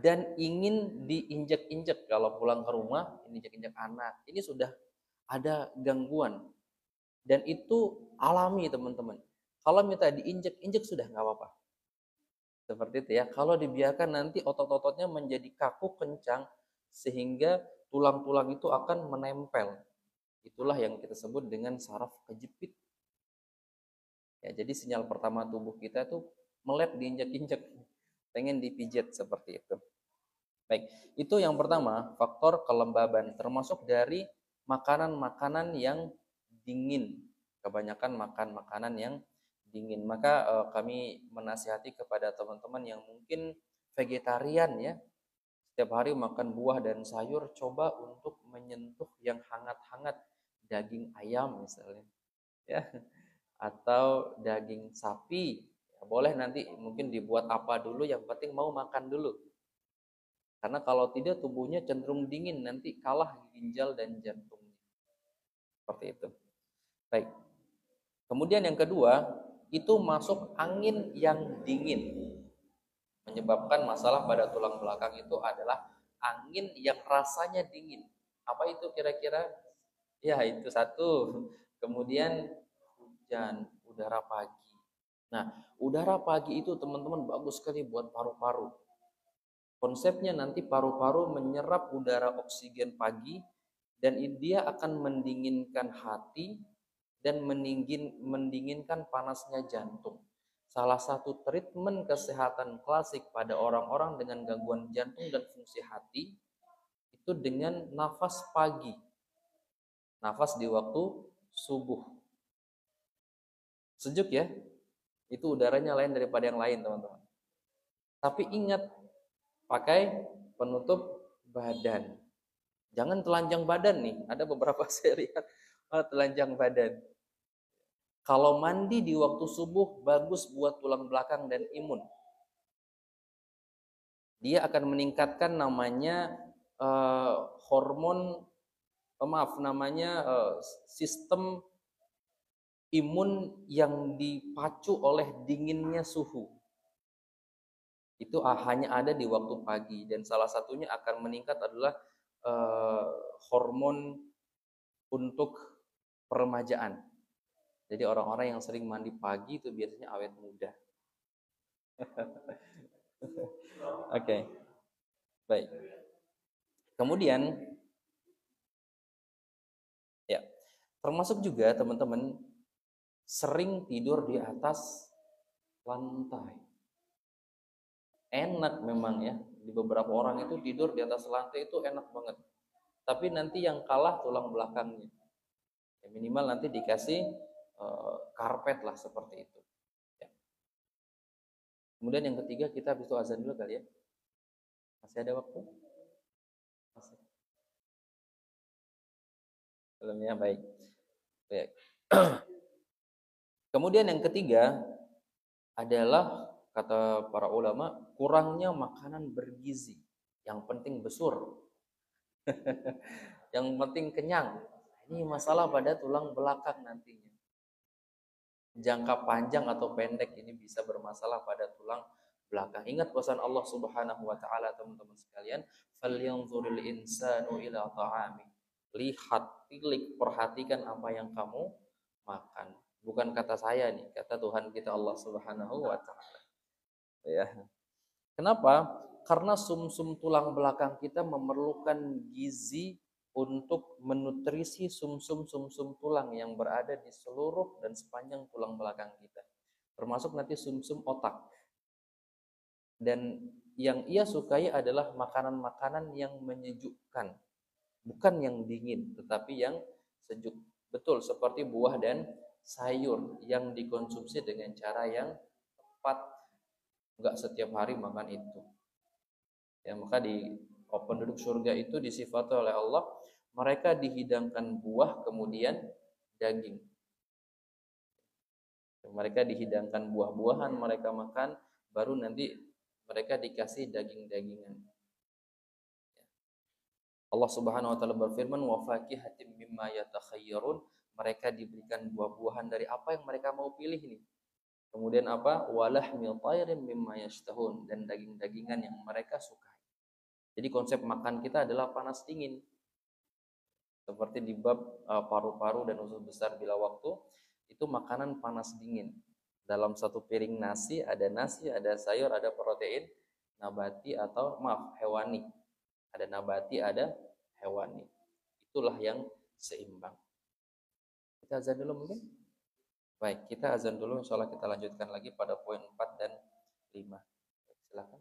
dan ingin diinjek-injek. Kalau pulang ke rumah, injek-injek anak. Ini sudah ada gangguan dan itu alami teman-teman. Kalau minta diinjek-injek sudah nggak apa-apa. Seperti itu ya. Kalau dibiarkan nanti otot-ototnya menjadi kaku kencang sehingga tulang-tulang itu akan menempel. Itulah yang kita sebut dengan saraf kejepit. Ya, jadi sinyal pertama tubuh kita itu melek diinjak-injak, pengen dipijat seperti itu. Baik, itu yang pertama, faktor kelembaban termasuk dari makanan-makanan yang dingin. Kebanyakan makan makanan yang dingin. Maka kami menasihati kepada teman-teman yang mungkin vegetarian ya, setiap hari makan buah dan sayur, coba untuk menyentuh yang hangat-hangat, daging ayam misalnya, ya, atau daging sapi. Ya, boleh nanti mungkin dibuat apa dulu, yang penting mau makan dulu. Karena kalau tidak tubuhnya cenderung dingin, nanti kalah ginjal dan jantungnya. Seperti itu. Baik. Kemudian yang kedua, itu masuk angin yang dingin. Menyebabkan masalah pada tulang belakang itu adalah angin yang rasanya dingin. Apa itu kira-kira? Ya, itu satu. Kemudian hujan, udara pagi. Nah, udara pagi itu teman-teman bagus sekali buat paru-paru. Konsepnya nanti paru-paru menyerap udara oksigen pagi dan dia akan mendinginkan hati dan mendinginkan panasnya jantung. Salah satu treatment kesehatan klasik pada orang-orang dengan gangguan jantung dan fungsi hati itu dengan nafas pagi. Nafas di waktu subuh. Sejuk ya? Itu udaranya lain daripada yang lain, teman-teman. Tapi ingat, pakai penutup badan. Jangan telanjang badan nih. Ada beberapa saya lihat telanjang badan. Kalau mandi di waktu subuh bagus buat tulang belakang dan imun. Dia akan meningkatkan namanya sistem imun yang dipacu oleh dinginnya suhu. Itu hanya ada di waktu pagi dan salah satunya akan meningkat adalah hormon untuk peremajaan. Jadi orang-orang yang sering mandi pagi itu biasanya awet muda. Oke. Baik. Kemudian ya, termasuk juga teman-teman sering tidur di atas lantai. Enak memang ya, di beberapa orang itu tidur di atas lantai itu enak banget. Tapi nanti yang kalah tulang belakangnya. Ya, minimal nanti dikasih karpet lah seperti itu. Ya. Kemudian yang ketiga, kita habis itu azan dulu kali ya. Masih ada waktu? Masih. Belum ya, baik. Baik. Kemudian yang ketiga adalah kata para ulama kurangnya makanan bergizi. Yang penting besur. Yang penting kenyang. Ini masalah pada tulang belakang nantinya. Jangka panjang atau pendek ini bisa bermasalah pada tulang belakang. Ingat pesan Allah Subhanahu wa taala teman-teman sekalian, falyanzuril insanu ila ta'ami. Lihat, tilik, perhatikan apa yang kamu makan. Bukan kata saya nih, kata Tuhan kita Allah Subhanahu wa taala. Ya. Kenapa? Karena sumsum tulang belakang kita memerlukan gizi untuk menutrisi sumsum tulang yang berada di seluruh dan sepanjang tulang belakang kita, termasuk nanti sumsum otak. Dan yang ia sukai adalah makanan-makanan yang menyejukkan, bukan yang dingin, tetapi yang sejuk. Betul, seperti buah dan sayur yang dikonsumsi dengan cara yang tepat, enggak setiap hari makan itu. Ya, maka di penduduk surga itu disifati oleh Allah, mereka dihidangkan buah kemudian daging. Mereka dihidangkan buah-buahan, mereka makan, baru nanti mereka dikasih daging-dagingan. Allah Subhanahu wa taala berfirman, wa fakihatin mimma yatakhayyarun, mereka diberikan buah-buahan dari apa yang mereka mau pilih nih. Kemudian apa? Walahmil tayrin mimma yashtahun, dan daging-dagingan yang mereka sukai. Jadi konsep makan kita adalah panas dingin. Seperti di bab paru-paru dan usus besar bila waktu, itu makanan panas dingin. Dalam satu piring nasi, ada sayur, ada protein nabati atau hewani. Ada nabati, ada hewani. Itulah yang seimbang. Kita azan dulu mungkin? Baik, kita azan dulu, insyaallah kita lanjutkan lagi pada poin 4 dan 5. Silakan.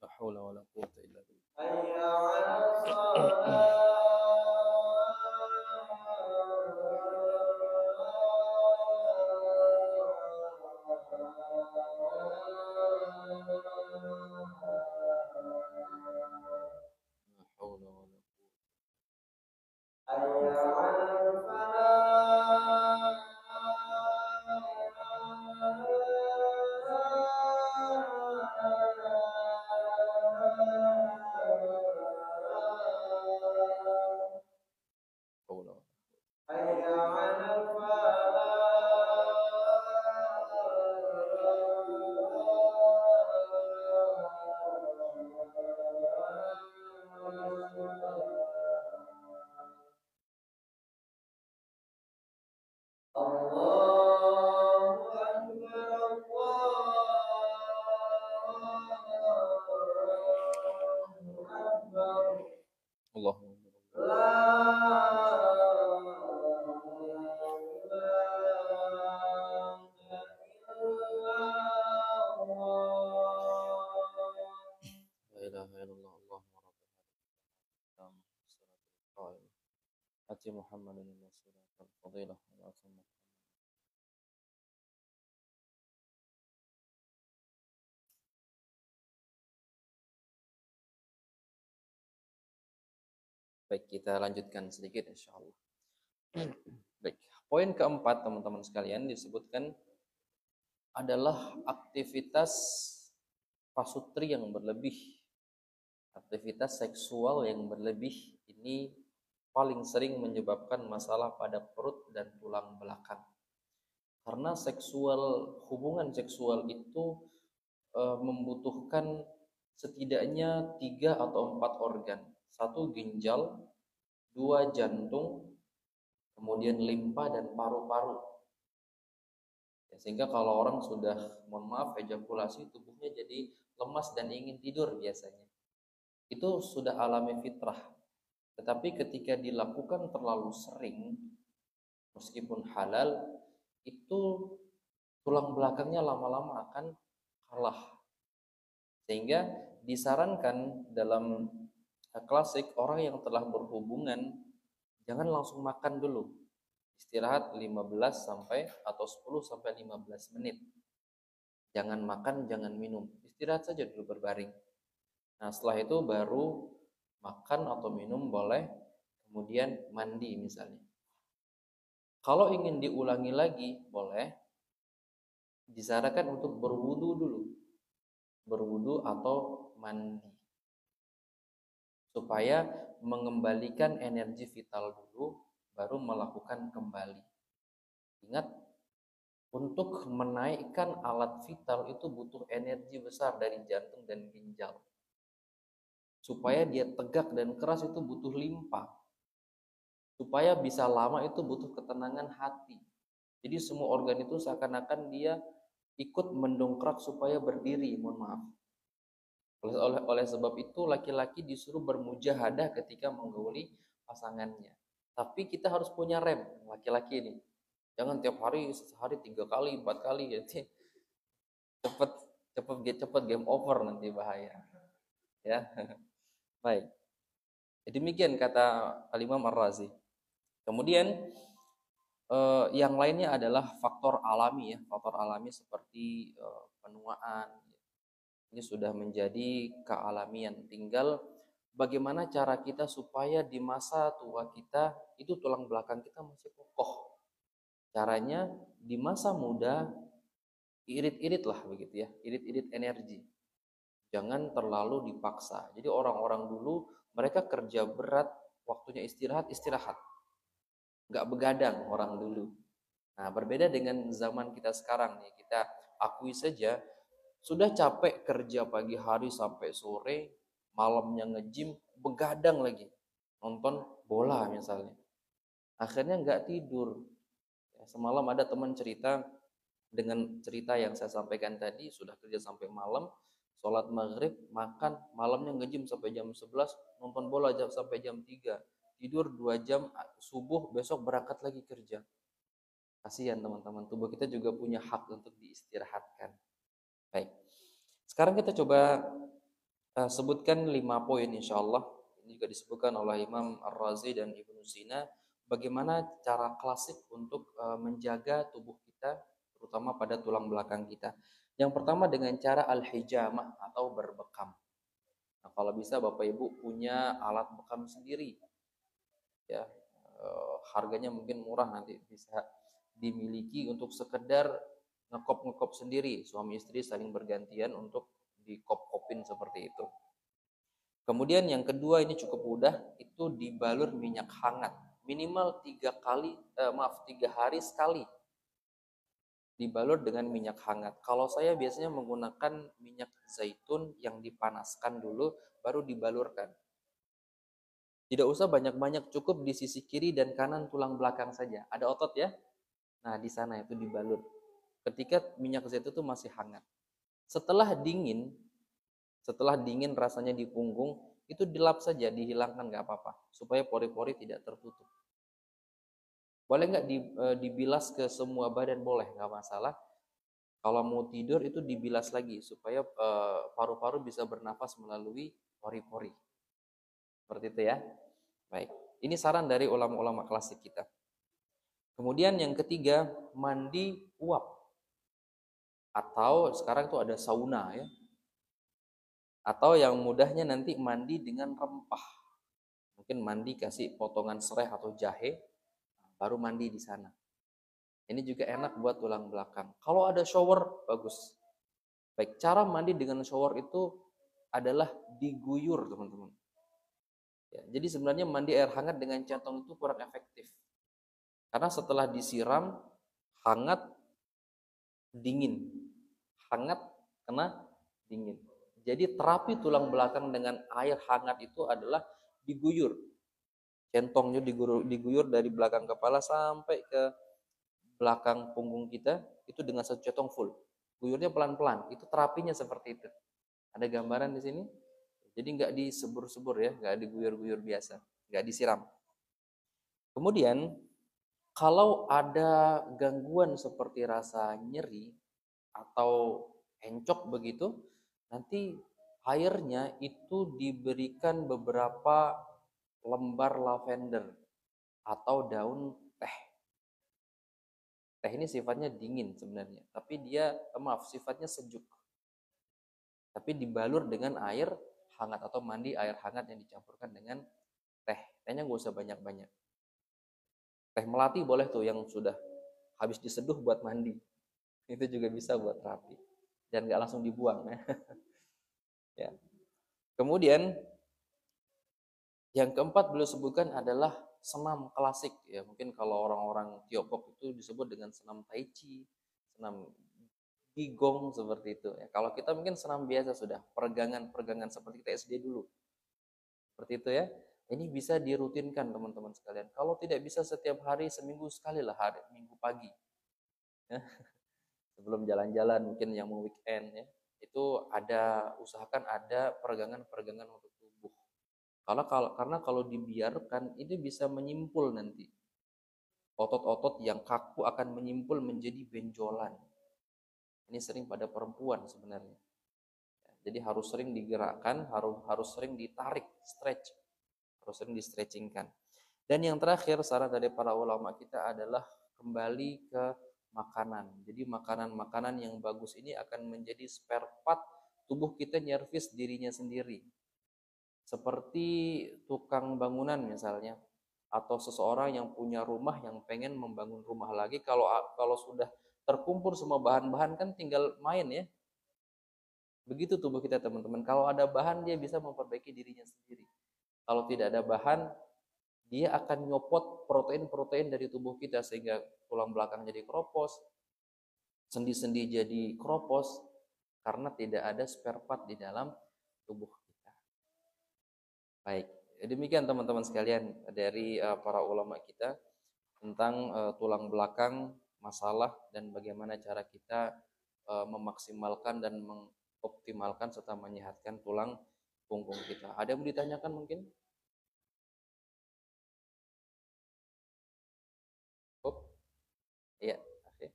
La haula wala quwwata illa billah. La ilaha illallah, Allahumma rabbana ati Muhammadin al-wasilah wal fadilah wa ba'ath Baik, kita lanjutkan sedikit insyaallah. Baik, poin keempat teman-teman sekalian disebutkan adalah aktivitas pasutri yang berlebih. Aktivitas seksual yang berlebih ini paling sering menyebabkan masalah pada perut dan tulang belakang. Karena hubungan seksual itu membutuhkan setidaknya 3 atau 4 organ. 1 ginjal, 2 jantung, kemudian limpa dan paru-paru. Ya, sehingga kalau orang sudah, mohon maaf, ejakulasi, tubuhnya jadi lemas dan ingin tidur biasanya. Itu sudah alami fitrah. Tetapi ketika dilakukan terlalu sering, meskipun halal, itu tulang belakangnya lama-lama akan kalah. Sehingga disarankan dalam klasik, orang yang telah berhubungan jangan langsung makan dulu. Istirahat 15 sampai atau 10 sampai 15 menit. Jangan makan, jangan minum. Istirahat saja dulu berbaring. Nah, setelah itu baru makan atau minum boleh, kemudian mandi misalnya. Kalau ingin diulangi lagi, boleh. Disarankan untuk berwudu dulu. Berwudu atau mandi. Supaya mengembalikan energi vital dulu, baru melakukan kembali. Ingat, untuk menaikkan alat vital itu butuh energi besar dari jantung dan ginjal. Supaya dia tegak dan keras itu butuh limpa. Supaya bisa lama itu butuh ketenangan hati. Jadi semua organ itu seakan-akan dia ikut mendongkrak supaya berdiri, mohon maaf. Oleh sebab itu laki-laki disuruh bermujahadah ketika menggauli pasangannya. Tapi kita harus punya rem, laki-laki ini. Jangan tiap hari, sehari 3 kali, 4 kali, jadi cepet game over, nanti bahaya. Ya. Baik. Demikian kata Al-Imam Ar-Razi. Kemudian yang lainnya adalah faktor alami ya, faktor alami seperti penuaan. Ini sudah menjadi kealamian. Tinggal bagaimana cara kita supaya di masa tua kita itu tulang belakang kita masih kokoh. Caranya di masa muda irit-irit lah begitu ya, irit-irit energi. Jangan terlalu dipaksa. Jadi orang-orang dulu mereka kerja berat, waktunya istirahat, nggak begadang orang dulu. Nah, berbeda dengan zaman kita sekarang nih, kita akui saja sudah capek kerja pagi hari sampai sore, malamnya nge-gym, begadang lagi nonton bola misalnya. Akhirnya nggak tidur. Semalam ada teman cerita dengan cerita yang saya sampaikan tadi, sudah kerja sampai malam, sholat maghrib, makan, malamnya nge-gym sampai jam 11, nonton bola sampai jam 3, tidur 2 jam, subuh besok berangkat lagi kerja. Kasihan teman-teman, tubuh kita juga punya hak untuk diistirahatkan. Baik, sekarang kita coba sebutkan 5 poin insyaallah. Ini juga disebutkan oleh Imam Ar-Razi dan Ibnu Sina, bagaimana cara klasik untuk menjaga tubuh kita, terutama pada tulang belakang kita. Yang pertama dengan cara al-hijamah atau berbekam. Nah, kalau bisa Bapak Ibu punya alat bekam sendiri. Ya, harganya mungkin murah, nanti bisa dimiliki untuk sekedar ngekop sendiri. Suami istri saling bergantian untuk dikop-kopin seperti itu. Kemudian yang kedua ini cukup mudah, itu dibalur minyak hangat. Minimal 3 hari sekali dibalur dengan minyak hangat. Kalau saya biasanya menggunakan minyak zaitun yang dipanaskan dulu baru dibalurkan. Tidak usah banyak-banyak, cukup di sisi kiri dan kanan tulang belakang saja. Ada otot ya? Nah, di sana itu dibalur. Ketika minyak zaitun itu masih hangat. Setelah dingin rasanya di punggung, itu dilap saja, dihilangkan nggak apa-apa. Supaya pori-pori tidak tertutup. Boleh nggak dibilas ke semua badan? Boleh, nggak masalah. Kalau mau tidur itu dibilas lagi supaya paru-paru bisa bernafas melalui pori-pori. Seperti itu ya. Baik. Ini saran dari ulama-ulama klasik kita. Kemudian yang ketiga, mandi uap. Atau sekarang tuh ada sauna ya. Atau yang mudahnya nanti mandi dengan rempah. Mungkin mandi kasih potongan serai atau jahe, baru mandi di sana. Ini juga enak buat tulang belakang. Kalau ada shower, bagus. Baik, cara mandi dengan shower itu adalah diguyur, teman-teman. Ya, jadi sebenarnya mandi air hangat dengan centong itu kurang efektif. Karena setelah disiram, hangat, dingin. Hangat, kena dingin. Jadi terapi tulang belakang dengan air hangat itu adalah diguyur. Centongnya diguyur dari belakang kepala sampai ke belakang punggung kita, itu dengan satu centong full. Guyurnya pelan-pelan, itu terapinya seperti itu. Ada gambaran di sini? Jadi nggak disebur-sebur ya, nggak diguyur-guyur biasa, nggak disiram. Kemudian kalau ada gangguan seperti rasa nyeri atau encok begitu, nanti airnya itu diberikan beberapa lembar lavender atau daun teh. Teh ini sifatnya dingin sebenarnya, tapi sifatnya sejuk. Tapi dibalur dengan air hangat atau mandi air hangat yang dicampurkan dengan teh. Tehnya nggak usah banyak-banyak. Teh melati boleh tuh yang sudah habis diseduh buat mandi. Itu juga bisa buat terapi. Dan nggak langsung dibuang ya. Ya. Kemudian yang keempat beliau sebutkan adalah senam klasik ya. Mungkin kalau orang-orang Tiongkok itu disebut dengan senam Tai Chi, senam Qigong seperti itu ya. Kalau kita mungkin senam biasa sudah, peregangan-peregangan seperti kita SD dulu. Seperti itu ya. Ini bisa dirutinkan teman-teman sekalian. Kalau tidak bisa setiap hari, seminggu sekali lah, minggu pagi. Ya. Sebelum jalan-jalan mungkin yang mau weekend ya. Itu usahakan ada peregangan-peregangan untuk tubuh. Karena kalau dibiarkan ini bisa menyimpul nanti. Otot-otot yang kaku akan menyimpul menjadi benjolan. Ini sering pada perempuan sebenarnya. Jadi harus sering digerakkan, harus sering ditarik, stretch. Harus sering di-stretchingkan. Dan yang terakhir saran dari para ulama kita adalah kembali ke makanan. Jadi makanan-makanan yang bagus ini akan menjadi spare part tubuh kita nyervis dirinya sendiri. Seperti tukang bangunan misalnya, atau seseorang yang punya rumah yang pengen membangun rumah lagi, kalau sudah terkumpul semua bahan-bahan kan tinggal main ya. Begitu tubuh kita teman-teman. Kalau ada bahan dia bisa memperbaiki dirinya sendiri. Kalau tidak ada bahan, dia akan nyopot protein-protein dari tubuh kita sehingga tulang belakang jadi keropos, sendi-sendi jadi keropos karena tidak ada spare part di dalam tubuh kita. Baik, demikian teman-teman sekalian dari para ulama kita tentang tulang belakang, masalah dan bagaimana cara kita memaksimalkan dan mengoptimalkan serta menyehatkan tulang punggung kita. Ada yang mau ditanyakan mungkin? Iya, oke.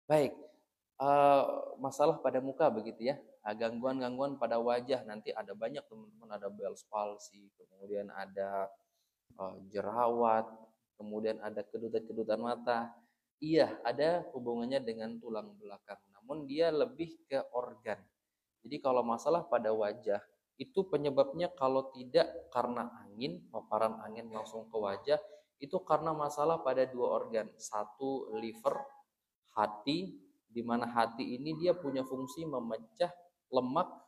Baik, masalah pada muka begitu ya, gangguan-gangguan pada wajah nanti ada banyak teman-teman, ada Bell's palsy, kemudian ada jerawat, kemudian ada kedutan-kedutan mata. Iya, ada hubungannya dengan tulang belakang, namun dia lebih ke organ. Jadi kalau masalah pada wajah, itu penyebabnya kalau tidak karena angin, paparan angin langsung ke wajah, itu karena masalah pada dua organ. Satu liver, hati, di mana hati ini dia punya fungsi memecah lemak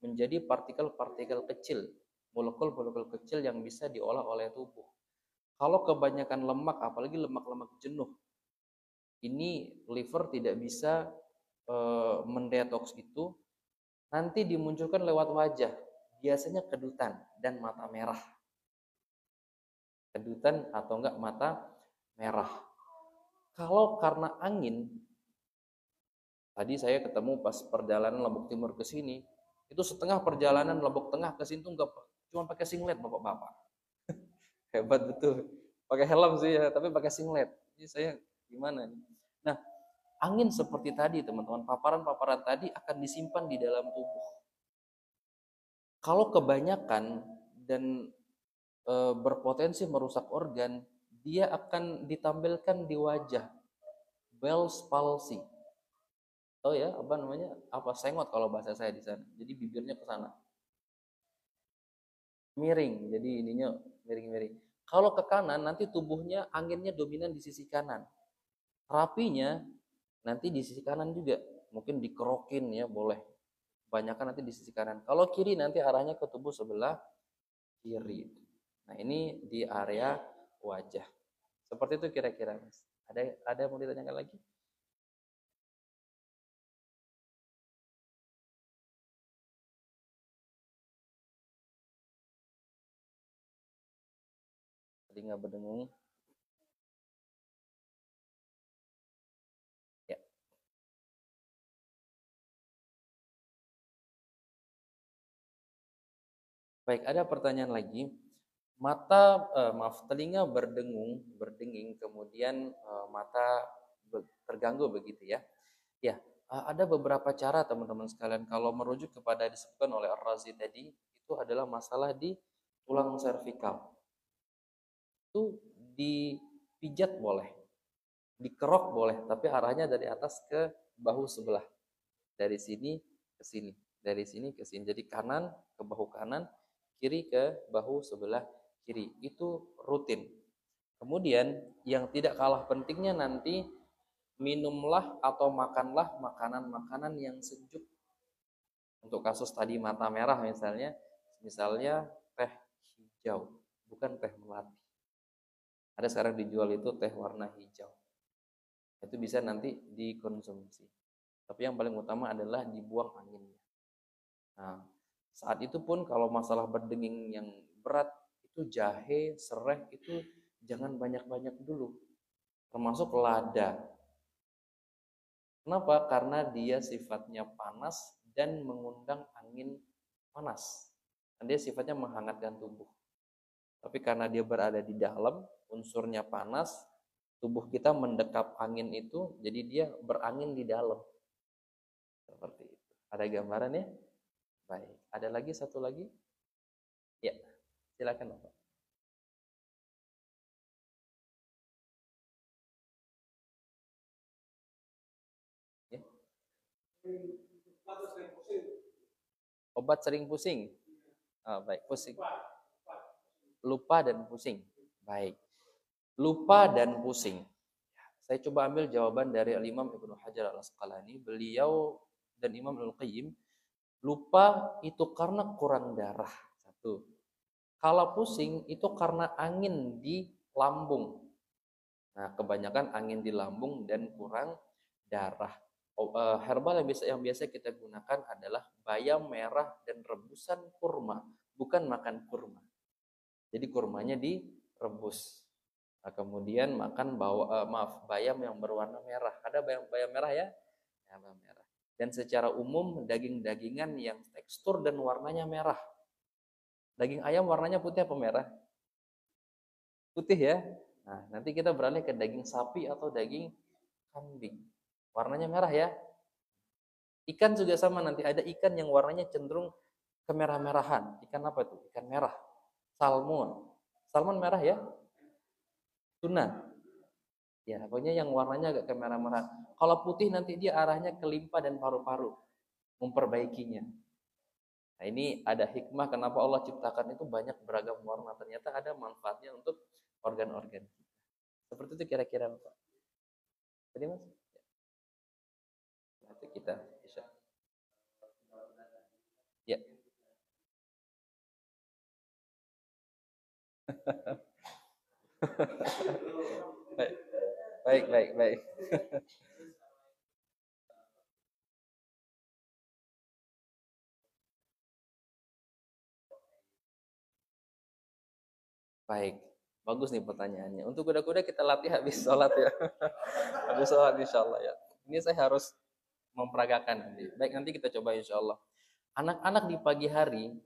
menjadi partikel-partikel kecil, molekul-molekul kecil yang bisa diolah oleh tubuh. Kalau kebanyakan lemak, apalagi lemak-lemak jenuh, ini liver tidak bisa mendetoks itu, nanti dimunculkan lewat wajah, biasanya kedutan dan mata merah. Kedutan atau enggak mata merah. Kalau karena angin, tadi saya ketemu pas perjalanan Lombok Timur ke sini, itu setengah perjalanan Lombok Tengah ke sini tuh enggak cuma pakai singlet bapak-bapak. Hebat betul. Pakai helm sih ya, tapi pakai singlet. Jadi saya gimana nih? Nah, angin seperti tadi teman-teman, paparan-paparan tadi akan disimpan di dalam tubuh. Kalau kebanyakan dan berpotensi merusak organ, dia akan ditampilkan di wajah, Bell's palsy. Oh ya, apa namanya? Apa sengot kalau bahasa saya di sana. Jadi bibirnya ke sana. Miring. Jadi ininya miring-miring. Kalau ke kanan nanti tubuhnya anginnya dominan di sisi kanan. Terapinya nanti di sisi kanan juga. Mungkin dikerokin ya, boleh. Kebanyakan nanti di sisi kanan. Kalau kiri nanti arahnya ke tubuh sebelah kiri. Nah, ini di area wajah. Seperti itu kira-kira, Mas. Ada yang mau ditanyakan lagi? Tadi nggak berdengung. Ya. Baik, ada pertanyaan lagi. Telinga berdenging, kemudian mata terganggu begitu ya. Ya, ada beberapa cara teman-teman sekalian kalau merujuk kepada disebutkan oleh Ar-Razi tadi, itu adalah masalah di tulang servikal. Itu dipijat boleh, dikerok boleh, tapi arahnya dari atas ke bahu sebelah. Dari sini ke sini, dari sini ke sini. Jadi kanan ke bahu kanan, kiri ke bahu sebelah kiri. Itu rutin. Kemudian yang tidak kalah pentingnya nanti minumlah atau makanlah makanan-makanan yang sejuk. Untuk kasus tadi mata merah misalnya teh hijau, bukan teh melati. Ada sekarang dijual itu teh warna hijau. Itu bisa nanti dikonsumsi. Tapi yang paling utama adalah dibuang anginnya. Nah, saat itu pun kalau masalah berdenging yang berat, itu jahe, serai itu jangan banyak-banyak dulu. Termasuk lada. Kenapa? Karena dia sifatnya panas dan mengundang angin panas. Dan dia sifatnya menghangatkan tubuh. Tapi karena dia berada di dalam, unsurnya panas, tubuh kita mendekap angin itu, jadi dia berangin di dalam. Seperti itu. Ada gambaran ya? Baik. Ada lagi satu lagi? Ya, silakan Bapak. Ya. Obat sering pusing. Baik, pusing. Lupa dan pusing. Baik. Lupa dan pusing. Saya coba ambil jawaban dari Imam Ibnu Hajar Al-Asqalani. Beliau dan Imam Al-Qayyim, lupa itu karena kurang darah. Satu. Kalau pusing itu karena angin di lambung. Nah, kebanyakan angin di lambung dan kurang darah. Herbal yang biasa kita gunakan adalah bayam merah dan rebusan kurma, bukan makan kurma. Jadi kurmanya direbus. Nah, kemudian makan bayam yang berwarna merah. Ada bayam merah ya? Ya, bayam merah. Dan secara umum daging-dagingan yang tekstur dan warnanya merah. Daging ayam warnanya putih apa merah? Putih ya. Nah, nanti kita beralih ke daging sapi atau daging kambing. Warnanya merah ya. Ikan juga sama, nanti ada ikan yang warnanya cenderung kemerah-merahan. Ikan apa itu? Ikan merah. Salmon. Salmon merah ya. Tuna. Ya, pokoknya yang warnanya agak kemerah-merahan. Kalau putih nanti dia arahnya ke limpa dan paru-paru. Memperbaikinya. Nah, ini ada hikmah kenapa Allah ciptakan itu banyak beragam warna. Ternyata ada manfaatnya untuk organ-organ kita. Seperti itu kira-kira Pak. Tadi Mas? Nah, itu kita bisa. Ya. Baik, baik, baik. Baik. Bagus nih pertanyaannya. Untuk kuda-kuda kita latih habis sholat ya. Habis sholat insya Allah ya. Ini saya harus memperagakan nanti. Baik, nanti kita coba insya Allah. Anak-anak di pagi hari,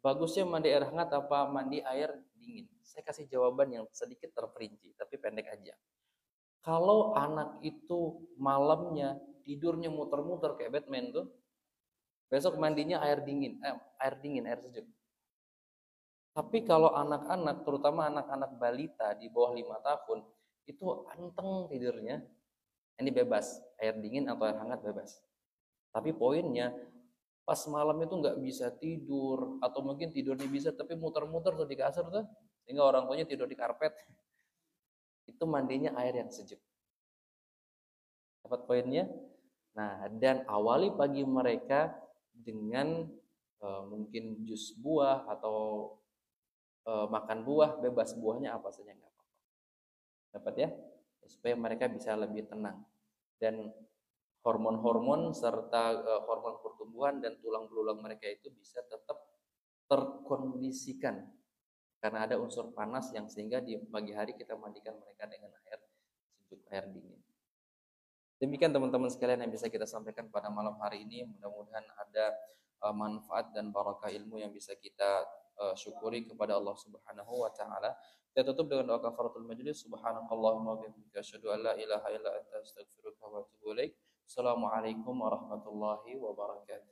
bagusnya mandi air hangat apa mandi air dingin? Saya kasih jawaban yang sedikit terperinci, tapi pendek aja. Kalau anak itu malamnya tidurnya muter-muter kayak Batman tuh, besok mandinya air dingin, air sejuk. Tapi kalau anak-anak, terutama anak-anak balita di bawah 5 tahun, itu anteng tidurnya. Ini bebas, air dingin atau air hangat bebas. Tapi poinnya, pas malam itu nggak bisa tidur, atau mungkin tidurnya bisa tapi muter-muter tuh di kasur tuh, sehingga orang tuanya tidur di karpet. Itu mandinya air yang sejuk. Dapat poinnya? Nah, dan awali pagi mereka dengan mungkin jus buah atau makan buah, bebas buahnya apa saja nggak apa-apa. Dapat ya? Supaya mereka bisa lebih tenang. Dan hormon-hormon serta hormon pertumbuhan dan tulang belulang mereka itu bisa tetap terkondisikan karena ada unsur panas yang sehingga di pagi hari kita mandikan mereka dengan air sejuk, air dingin. Demikian teman-teman sekalian yang bisa kita sampaikan pada malam hari ini. Mudah-mudahan ada manfaat dan barakah ilmu yang bisa kita syukuri kepada Allah Subhanahu wa taala. Kita tutup dengan doa kafaratul majlis. Subhanakallahumma wa bihamdika asyhadu an la ilaha illa anta astaghfiruka wa atubu ilaik. Assalamualaikum warahmatullahi wabarakatuh.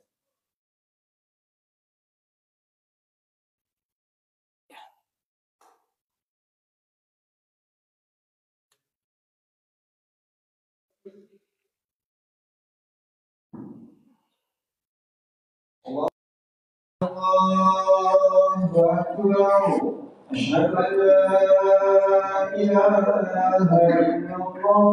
Allahu Akbar. Asyhadu an la ilaha illallah.